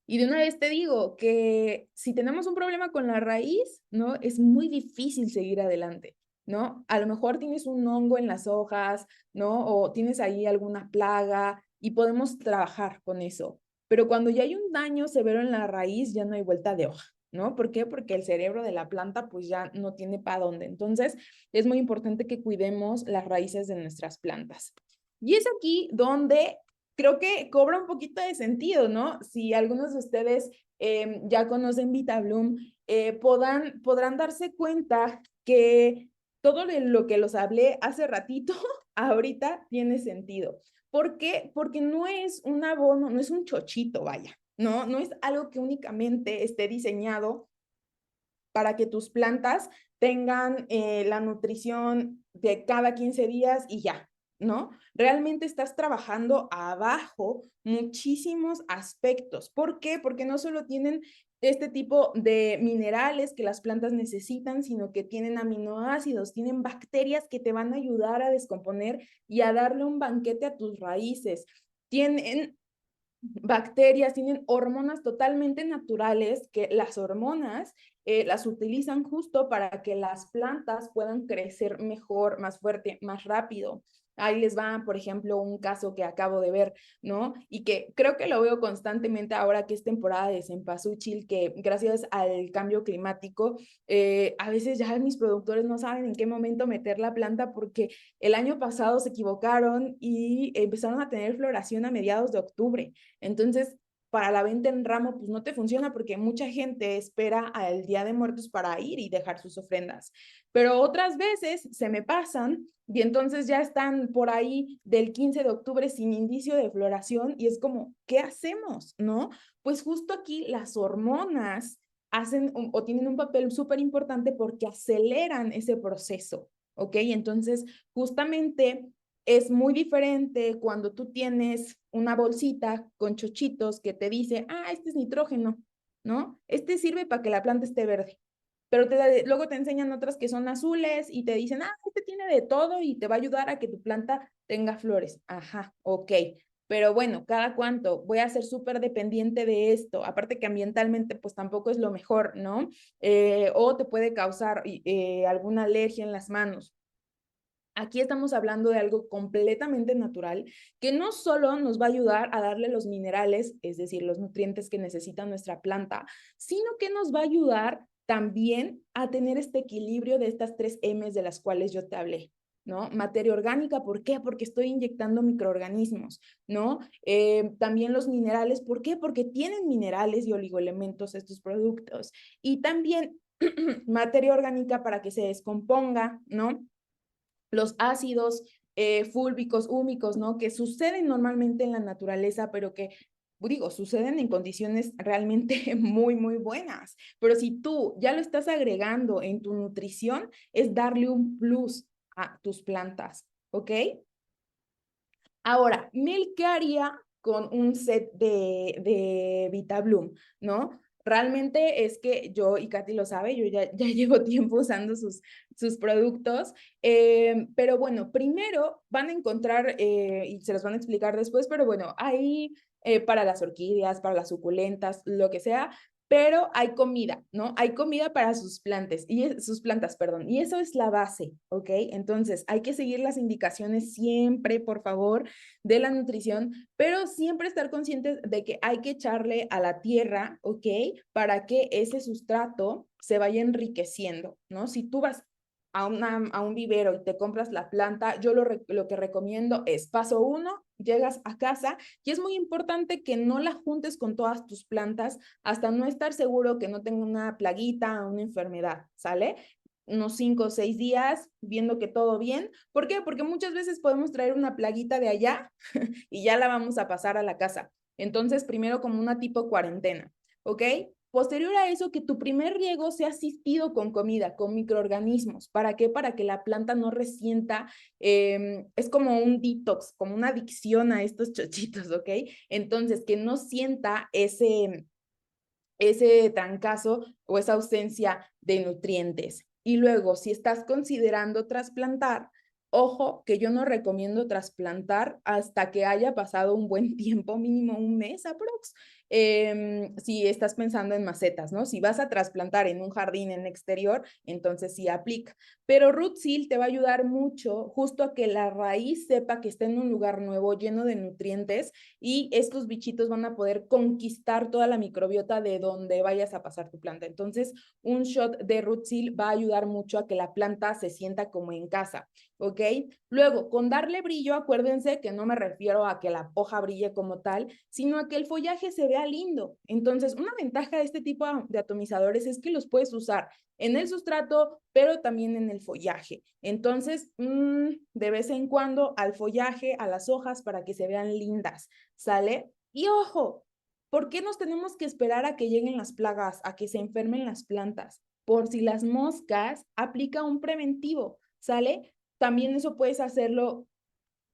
Y de una vez te digo que si tenemos un problema con la raíz, ¿no? Es muy difícil seguir adelante, ¿no? A lo mejor tienes un hongo en las hojas, ¿no? O tienes ahí alguna plaga y podemos trabajar con eso. Pero cuando ya hay un daño severo en la raíz, ya no hay vuelta de hoja, ¿no? ¿Por qué? Porque el cerebro de la planta pues ya no tiene para dónde. Entonces, es muy importante que cuidemos las raíces de nuestras plantas. Y es aquí donde creo que cobra un poquito de sentido, ¿no? Si algunos de ustedes ya conocen VitaBloom, podrán darse cuenta que todo de lo que los hablé hace ratito, ahorita tiene sentido. ¿Por qué? Porque no es un abono, no es un chochito, vaya, ¿no? No es algo que únicamente esté diseñado para que tus plantas tengan la nutrición de cada 15 días y ya, ¿no? Realmente estás trabajando abajo muchísimos aspectos. ¿Por qué? Porque no solo tienen este tipo de minerales que las plantas necesitan, sino que tienen aminoácidos, tienen bacterias que te van a ayudar a descomponer y a darle un banquete a tus raíces. Tienen bacterias, tienen hormonas totalmente naturales que las hormonas las utilizan justo para que las plantas puedan crecer mejor, más fuerte, más rápido. Ahí les va, por ejemplo, un caso que acabo de ver, ¿no? Y que creo que lo veo constantemente ahora que es temporada de cempasúchil, que gracias al cambio climático, a veces ya mis productores no saben en qué momento meter la planta porque el año pasado se equivocaron y empezaron a tener floración a mediados de octubre. Entonces, para la venta en ramo, pues no te funciona porque mucha gente espera al Día de Muertos para ir y dejar sus ofrendas. Pero otras veces se me pasan y entonces ya están por ahí del 15 de octubre sin indicio de floración y es como, ¿qué hacemos? ¿No? Pues justo aquí las hormonas hacen o tienen un papel súper importante porque aceleran ese proceso, ¿ok? Entonces, justamente es muy diferente cuando tú tienes una bolsita con chochitos que te dice, este es nitrógeno, ¿no? Este sirve para que la planta esté verde. Pero luego te enseñan otras que son azules y te dicen, este tiene de todo y te va a ayudar a que tu planta tenga flores. Ajá, ok. Pero bueno, ¿cada cuánto? Voy a ser súper dependiente de esto. Aparte que ambientalmente, pues tampoco es lo mejor, ¿no? O te puede causar alguna alergia en las manos. Aquí estamos hablando de algo completamente natural que no solo nos va a ayudar a darle los minerales, es decir, los nutrientes que necesita nuestra planta, sino que nos va a ayudar también a tener este equilibrio de estas 3 M's de las cuales yo te hablé. ¿No? Materia orgánica, ¿por qué? Porque estoy inyectando microorganismos, ¿no? También los minerales, ¿por qué? Porque tienen minerales y oligoelementos estos productos. Y también materia orgánica para que se descomponga, ¿no? Los ácidos fúlbicos, húmicos, ¿no? Que suceden normalmente en la naturaleza, pero que, digo, suceden en condiciones realmente muy, muy buenas. Pero si tú ya lo estás agregando en tu nutrición, es darle un plus a tus plantas, ¿ok? Ahora, Mel, ¿qué haría con un set de VitaBloom, ¿no? Realmente es que yo, y Katy lo sabe, yo ya llevo tiempo usando sus productos, pero bueno, primero van a encontrar, y se los van a explicar después, pero bueno, hay para las orquídeas, para las suculentas, lo que sea, pero hay comida, ¿no? Hay comida para sus plantas, perdón, y eso es la base, ¿ok? Entonces, hay que seguir las indicaciones siempre, por favor, de la nutrición, pero siempre estar conscientes de que hay que echarle a la tierra, ¿ok? Para que ese sustrato se vaya enriqueciendo, ¿no? Si tú vas a un vivero y te compras la planta, yo lo que recomiendo es, paso 1, llegas a casa y es muy importante que no la juntes con todas tus plantas hasta no estar seguro que no tenga una plaguita o una enfermedad, ¿sale? Unos 5 o 6 días viendo que todo bien. ¿Por qué? Porque muchas veces podemos traer una plaguita de allá y ya la vamos a pasar a la casa. Entonces, primero como una tipo cuarentena, ¿ok? Posterior a eso, que tu primer riego sea asistido con comida, con microorganismos. ¿Para qué? Para que la planta no resienta, es como un detox, como una adicción a estos chochitos, ¿ok? Entonces, que no sienta ese trancazo o esa ausencia de nutrientes. Y luego, si estás considerando trasplantar, ojo que yo no recomiendo trasplantar hasta que haya pasado un buen tiempo, mínimo un mes aprox. Si estás pensando en macetas, ¿no? Si vas a trasplantar en un jardín en exterior, entonces sí aplica. Pero Root Seal te va a ayudar mucho justo a que la raíz sepa que está en un lugar nuevo, lleno de nutrientes, y estos bichitos van a poder conquistar toda la microbiota de donde vayas a pasar tu planta. Entonces, un shot de Root Seal va a ayudar mucho a que la planta se sienta como en casa, ¿ok? Luego, con darle brillo, acuérdense que no me refiero a que la hoja brille como tal, sino a que el follaje se vea lindo. Entonces, una ventaja de este tipo de atomizadores es que los puedes usar en el sustrato, pero también en el follaje. Entonces, de vez en cuando al follaje, a las hojas, para que se vean lindas, ¿sale? Y ojo, ¿por qué nos tenemos que esperar a que lleguen las plagas, a que se enfermen las plantas? Por si las moscas, aplica un preventivo, ¿sale? También eso puedes hacerlo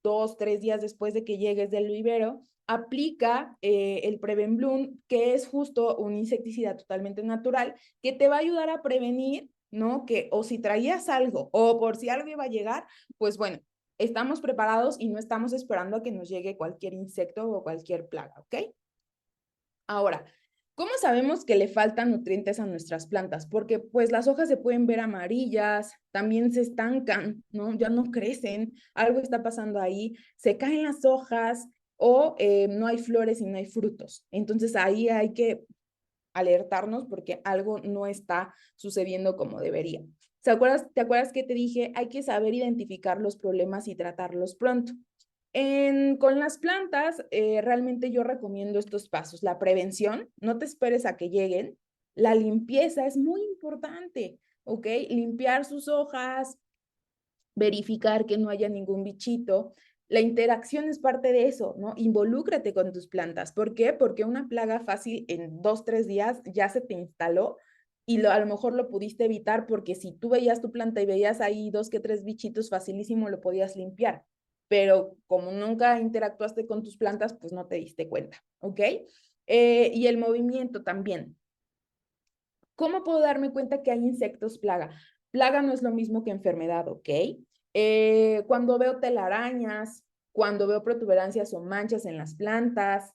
2, 3 días después de que llegues del vivero. Aplica el Preven Bloom, que es justo un insecticida totalmente natural, que te va a ayudar a prevenir, ¿no? Que o si traías algo o por si algo iba a llegar, pues bueno, estamos preparados y no estamos esperando a que nos llegue cualquier insecto o cualquier plaga, ¿ok? Ahora, ¿cómo sabemos que le faltan nutrientes a nuestras plantas? Porque pues las hojas se pueden ver amarillas, también se estancan, ¿no? Ya no crecen, algo está pasando ahí, se caen las hojas o no hay flores y no hay frutos. Entonces ahí hay que alertarnos porque algo no está sucediendo como debería. ¿Te acuerdas que te dije? Hay que saber identificar los problemas y tratarlos pronto. Con las plantas, realmente yo recomiendo estos pasos. La prevención, no te esperes a que lleguen. La limpieza es muy importante, ¿ok? Limpiar sus hojas, verificar que no haya ningún bichito. La interacción es parte de eso, ¿no? Involúcrate con tus plantas. ¿Por qué? Porque una plaga fácil en 2, 3 días ya se te instaló y a lo mejor lo pudiste evitar porque si tú veías tu planta y veías ahí 2 que 3 bichitos, facilísimo lo podías limpiar. Pero como nunca interactuaste con tus plantas, pues no te diste cuenta, ¿ok? Y el movimiento también. ¿Cómo puedo darme cuenta que hay insectos plaga? Plaga no es lo mismo que enfermedad, ¿ok? Cuando veo telarañas, cuando veo protuberancias o manchas en las plantas,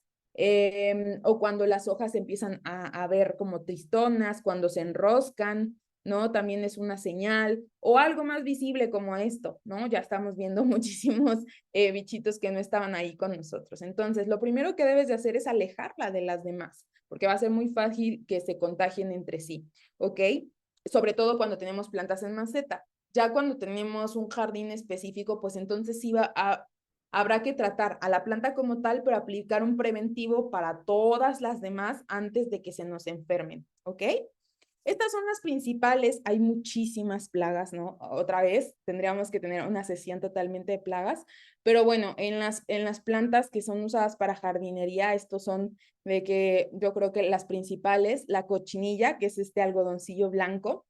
o cuando las hojas empiezan a ver como tristonas, cuando se enroscan, ¿no? También es una señal, o algo más visible como esto, ¿no? Ya estamos viendo muchísimos bichitos que no estaban ahí con nosotros. Entonces, lo primero que debes de hacer es alejarla de las demás, porque va a ser muy fácil que se contagien entre sí, ¿ok? Sobre todo cuando tenemos plantas en maceta. Ya cuando tenemos un jardín específico, pues entonces sí habrá que tratar a la planta como tal, pero aplicar un preventivo para todas las demás antes de que se nos enfermen, ¿ok? Estas son las principales, hay muchísimas plagas, ¿no? Otra vez tendríamos que tener una sesión totalmente de plagas, pero bueno, en las plantas que son usadas para jardinería, estos son de que yo creo que las principales, la cochinilla, que es este algodoncillo blanco,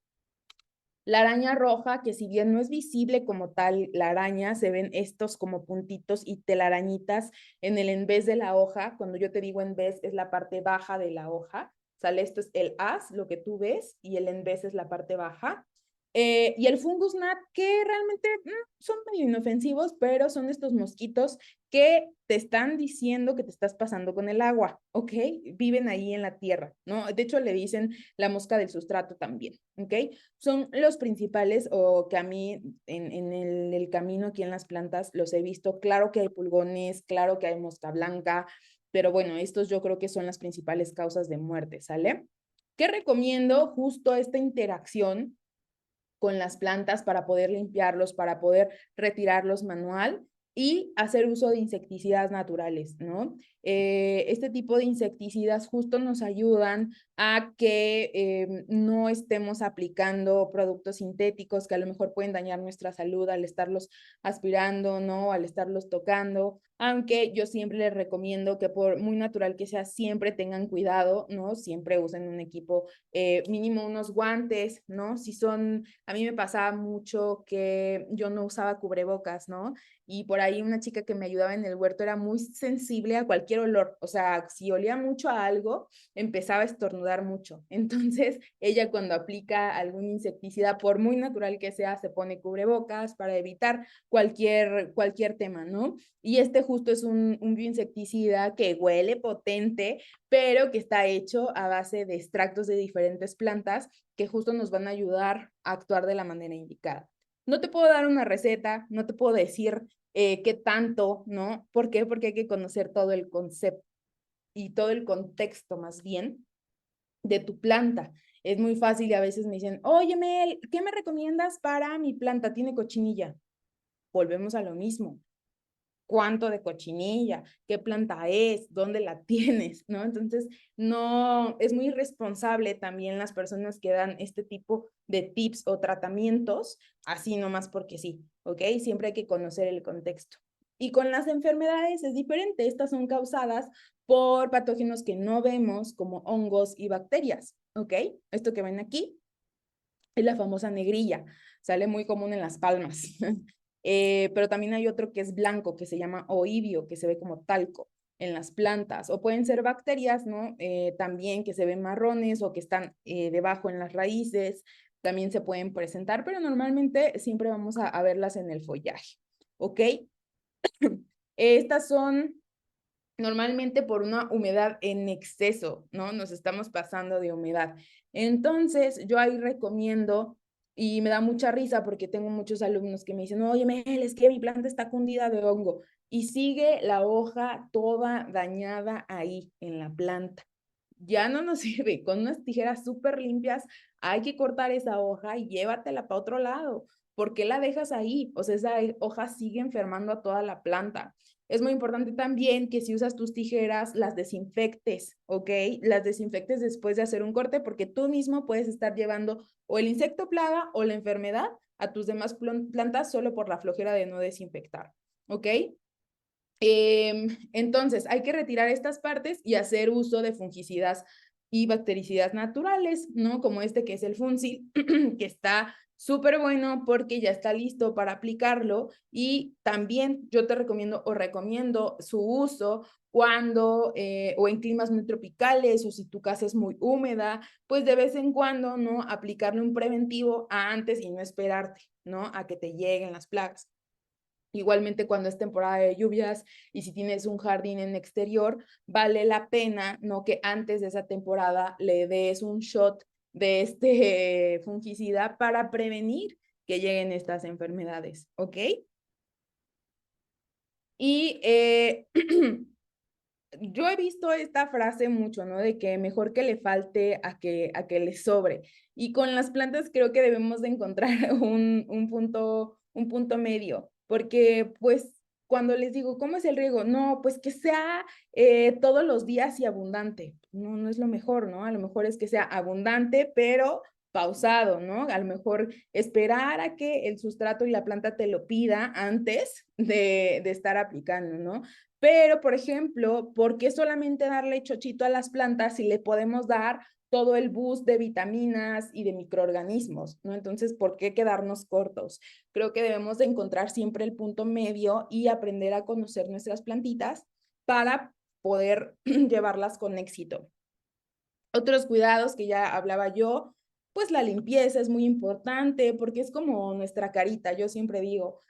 la araña roja, que si bien no es visible como tal la araña, se ven estos como puntitos y telarañitas en el en vez de la hoja. Cuando yo te digo en vez, es la parte baja de la hoja. ¿sale? Esto es el as, lo que tú ves, y el en vez es la parte baja. Y el fungus gnat, que realmente son medio inofensivos, pero son estos mosquitos que te están diciendo que te estás pasando con el agua, ¿ok? Viven ahí en la tierra, ¿no? De hecho, le dicen la mosca del sustrato también, ¿ok? Son los principales, o que a mí en el camino aquí en las plantas los he visto. Claro que hay pulgones, claro que hay mosca blanca, pero bueno, estos yo creo que son las principales causas de muerte, ¿sale? ¿Qué recomiendo? Justo esta interacción con las plantas para poder limpiarlos, para poder retirarlos manual y hacer uso de insecticidas naturales, ¿no? Este tipo de insecticidas justo nos ayudan a que no estemos aplicando productos sintéticos que a lo mejor pueden dañar nuestra salud al estarlos aspirando, ¿no? Al estarlos tocando, aunque yo siempre les recomiendo que por muy natural que sea, siempre tengan cuidado, ¿no? Siempre usen un equipo, mínimo unos guantes, ¿no? Si son, a mí me pasaba mucho que yo no usaba cubrebocas, ¿no? Y por ahí una chica que me ayudaba en el huerto era muy sensible a cualquier olor, o sea, si olía mucho a algo, empezaba a estornudar mucho. Entonces, ella cuando aplica algún insecticida, por muy natural que sea, se pone cubrebocas para evitar cualquier tema, ¿no? Y este justo es un bioinsecticida que huele potente, pero que está hecho a base de extractos de diferentes plantas que justo nos van a ayudar a actuar de la manera indicada. No te puedo dar una receta, no te puedo decir qué tanto, ¿no? ¿Por qué? Porque hay que conocer todo el concepto y todo el contexto más bien de tu planta. Es muy fácil y a veces me dicen, oye Mel, ¿qué me recomiendas para mi planta? Tiene cochinilla. Volvemos a lo mismo. ¿Cuánto de cochinilla? ¿Qué planta es? ¿Dónde la tienes? ¿No? Entonces, no, es muy irresponsable también las personas que dan este tipo de tips o tratamientos, así nomás porque sí, ¿ok? Siempre hay que conocer el contexto. Y con las enfermedades es diferente. Estas son causadas por patógenos que no vemos, como hongos y bacterias, ¿ok? Esto que ven aquí es la famosa negrilla, sale muy común en las palmas. Pero también hay otro que es blanco, que se llama oibio, que se ve como talco en las plantas, o pueden ser bacterias, ¿no? También que se ven marrones o que están debajo en las raíces, también se pueden presentar, pero normalmente siempre vamos a verlas en el follaje, ¿ok? Estas son normalmente por una humedad en exceso, ¿no? Nos estamos pasando de humedad. Entonces, yo ahí recomiendo, y me da mucha risa porque tengo muchos alumnos que me dicen, oye, Mel, es que mi planta está cundida de hongo, y sigue la hoja toda dañada ahí en la planta. Ya no nos sirve, con unas tijeras súper limpias hay que cortar esa hoja y llévatela para otro lado. ¿Por qué la dejas ahí? O sea, esa hoja sigue enfermando a toda la planta. Es muy importante también que si usas tus tijeras, las desinfectes, ¿ok? Las desinfectes después de hacer un corte porque tú mismo puedes estar llevando o el insecto plaga o la enfermedad a tus demás plantas solo por la flojera de no desinfectar, ¿ok? Entonces, hay que retirar estas partes y hacer uso de fungicidas y bactericidas naturales, ¿no? Como este que es el Funsil, que está súper bueno porque ya está listo para aplicarlo, y también yo te recomiendo o recomiendo su uso cuando o en climas muy tropicales, o si tu casa es muy húmeda, pues de vez en cuando, ¿no? Aplicarle un preventivo antes y no esperarte, ¿no? A que te lleguen las plagas. Igualmente cuando es temporada de lluvias y si tienes un jardín en exterior, vale la pena, ¿no? Que antes de esa temporada le des un shot de este fungicida para prevenir que lleguen estas enfermedades, ¿ok? Y yo he visto esta frase mucho, ¿no? De que mejor que le falte a que le sobre. Y con las plantas creo que debemos de encontrar un punto medio, porque pues cuando les digo, ¿cómo es el riego? No, pues que sea todos los días y abundante. No, no es lo mejor, ¿no? A lo mejor es que sea abundante, pero pausado, ¿no? A lo mejor esperar a que el sustrato y la planta te lo pida antes de estar aplicando, ¿no? Pero, por ejemplo, ¿por qué solamente darle chochito a las plantas si le podemos dar todo el boost de vitaminas y de microorganismos, ¿no? Entonces, ¿por qué quedarnos cortos? Creo que debemos de encontrar siempre el punto medio y aprender a conocer nuestras plantitas para poder llevarlas con éxito. Otros cuidados que ya hablaba yo, pues la limpieza es muy importante porque es como nuestra carita, yo siempre digo,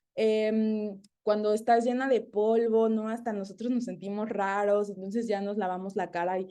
cuando estás llena de polvo, ¿no? Hasta nosotros nos sentimos raros, entonces ya nos lavamos la cara y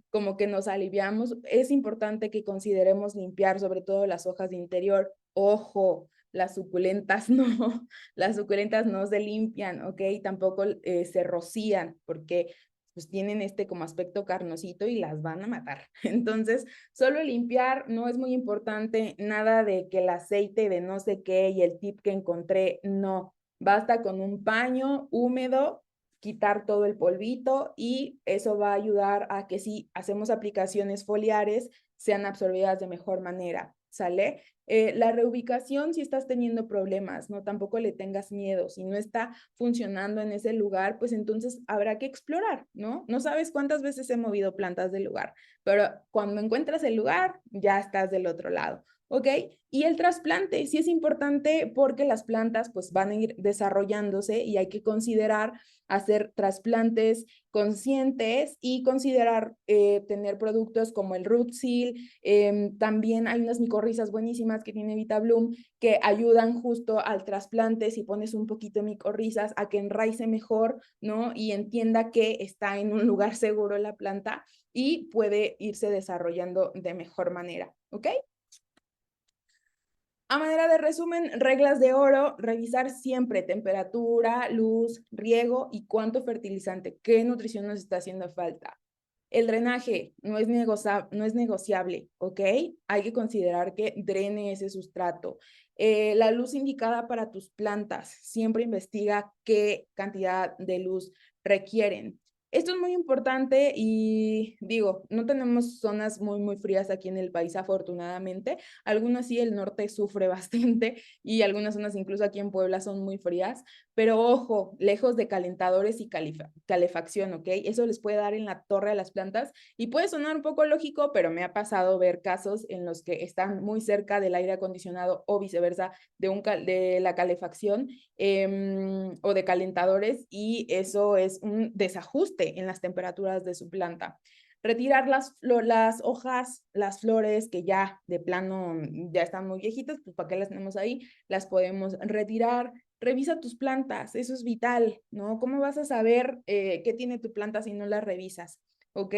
como que nos aliviamos. Es importante que consideremos limpiar sobre todo las hojas de interior. Ojo, las suculentas no, las suculentas no se limpian, ¿ok? Tampoco se rocían porque pues tienen este como aspecto carnosito y las van a matar. Entonces, solo limpiar no es muy importante, nada de que el aceite de no sé qué y el tip que encontré, no. Basta con un paño húmedo, quitar todo el polvito y eso va a ayudar a que si hacemos aplicaciones foliares sean absorbidas de mejor manera, ¿sale? La reubicación, si estás teniendo problemas, no tampoco le tengas miedo. Si no está funcionando en ese lugar, pues entonces habrá que explorar, ¿no? No sabes cuántas veces he movido plantas del lugar, pero cuando encuentras el lugar, ya estás del otro lado. ¿Ok? Y el trasplante sí es importante porque las plantas pues van a ir desarrollándose y hay que considerar hacer trasplantes conscientes y considerar tener productos como el Root Seal. También hay unas micorrizas buenísimas que tiene VitaBloom que ayudan justo al trasplante si pones un poquito de micorrizas a que enraice mejor, ¿no? Y entienda que está en un lugar seguro la planta y puede irse desarrollando de mejor manera, ¿ok? A manera de resumen, reglas de oro, revisar siempre temperatura, luz, riego y cuánto fertilizante, qué nutrición nos está haciendo falta. El drenaje no es negociable, ¿ok? Hay que considerar que drene ese sustrato. La luz indicada para tus plantas, siempre investiga qué cantidad de luz requieren. Esto es muy importante y digo, no tenemos zonas muy frías aquí en el país, afortunadamente. Algunas sí, el norte sufre bastante y algunas zonas incluso aquí en Puebla son muy frías, pero ojo, lejos de calentadores y calefacción, ¿ok? Eso les puede dar en la torre a las plantas y puede sonar un poco lógico, pero me ha pasado ver casos en los que están muy cerca del aire acondicionado o viceversa de la calefacción o de calentadores y eso es un desajuste en las temperaturas de su planta. Retirar las hojas, las flores que ya de plano ya están muy viejitas, pues ¿para qué las tenemos ahí? Las podemos retirar. Revisa tus plantas, eso es vital, ¿no? ¿Cómo vas a saber qué tiene tu planta si no la revisas? ¿Ok?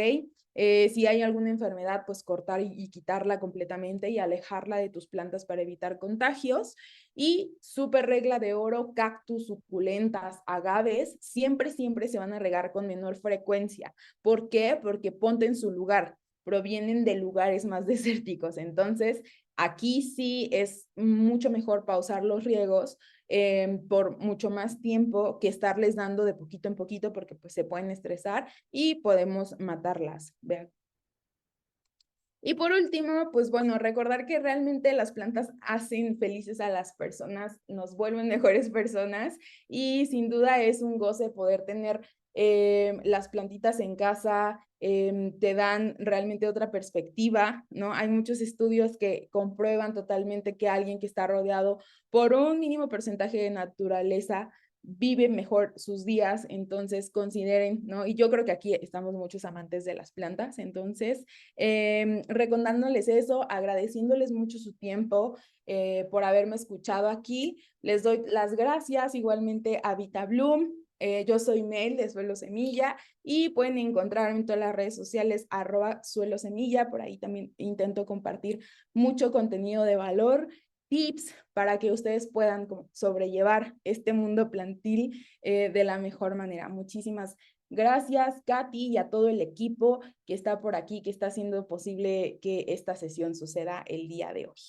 Si hay alguna enfermedad, pues cortar y quitarla completamente y alejarla de tus plantas para evitar contagios. Y súper regla de oro, cactus, suculentas, agaves, siempre se van a regar con menor frecuencia. ¿Por qué? Porque ponte en su lugar, provienen de lugares más desérticos. Entonces, aquí sí es mucho mejor pausar los riegos por mucho más tiempo que estarles dando de poquito en poquito porque pues se pueden estresar y podemos matarlas. Vean. Y por último, pues bueno, recordar que realmente las plantas hacen felices a las personas, nos vuelven mejores personas y sin duda es un goce poder tener las plantitas en casa, te dan realmente otra perspectiva, ¿no? Hay muchos estudios que comprueban totalmente que alguien que está rodeado por un mínimo porcentaje de naturaleza vive mejor sus días, entonces consideren, ¿no? Y yo creo que aquí estamos muchos amantes de las plantas, entonces recordándoles eso, agradeciéndoles mucho su tiempo por haberme escuchado aquí. Les doy las gracias igualmente a VitaBloom. Yo soy Mel de Suelo Semilla y pueden encontrarme en todas las redes sociales @Suelo Semilla. Por ahí también intento compartir mucho contenido de valor, tips para que ustedes puedan sobrellevar este mundo plantil de la mejor manera. Muchísimas gracias, Katy, y a todo el equipo que está por aquí, que está haciendo posible que esta sesión suceda el día de hoy.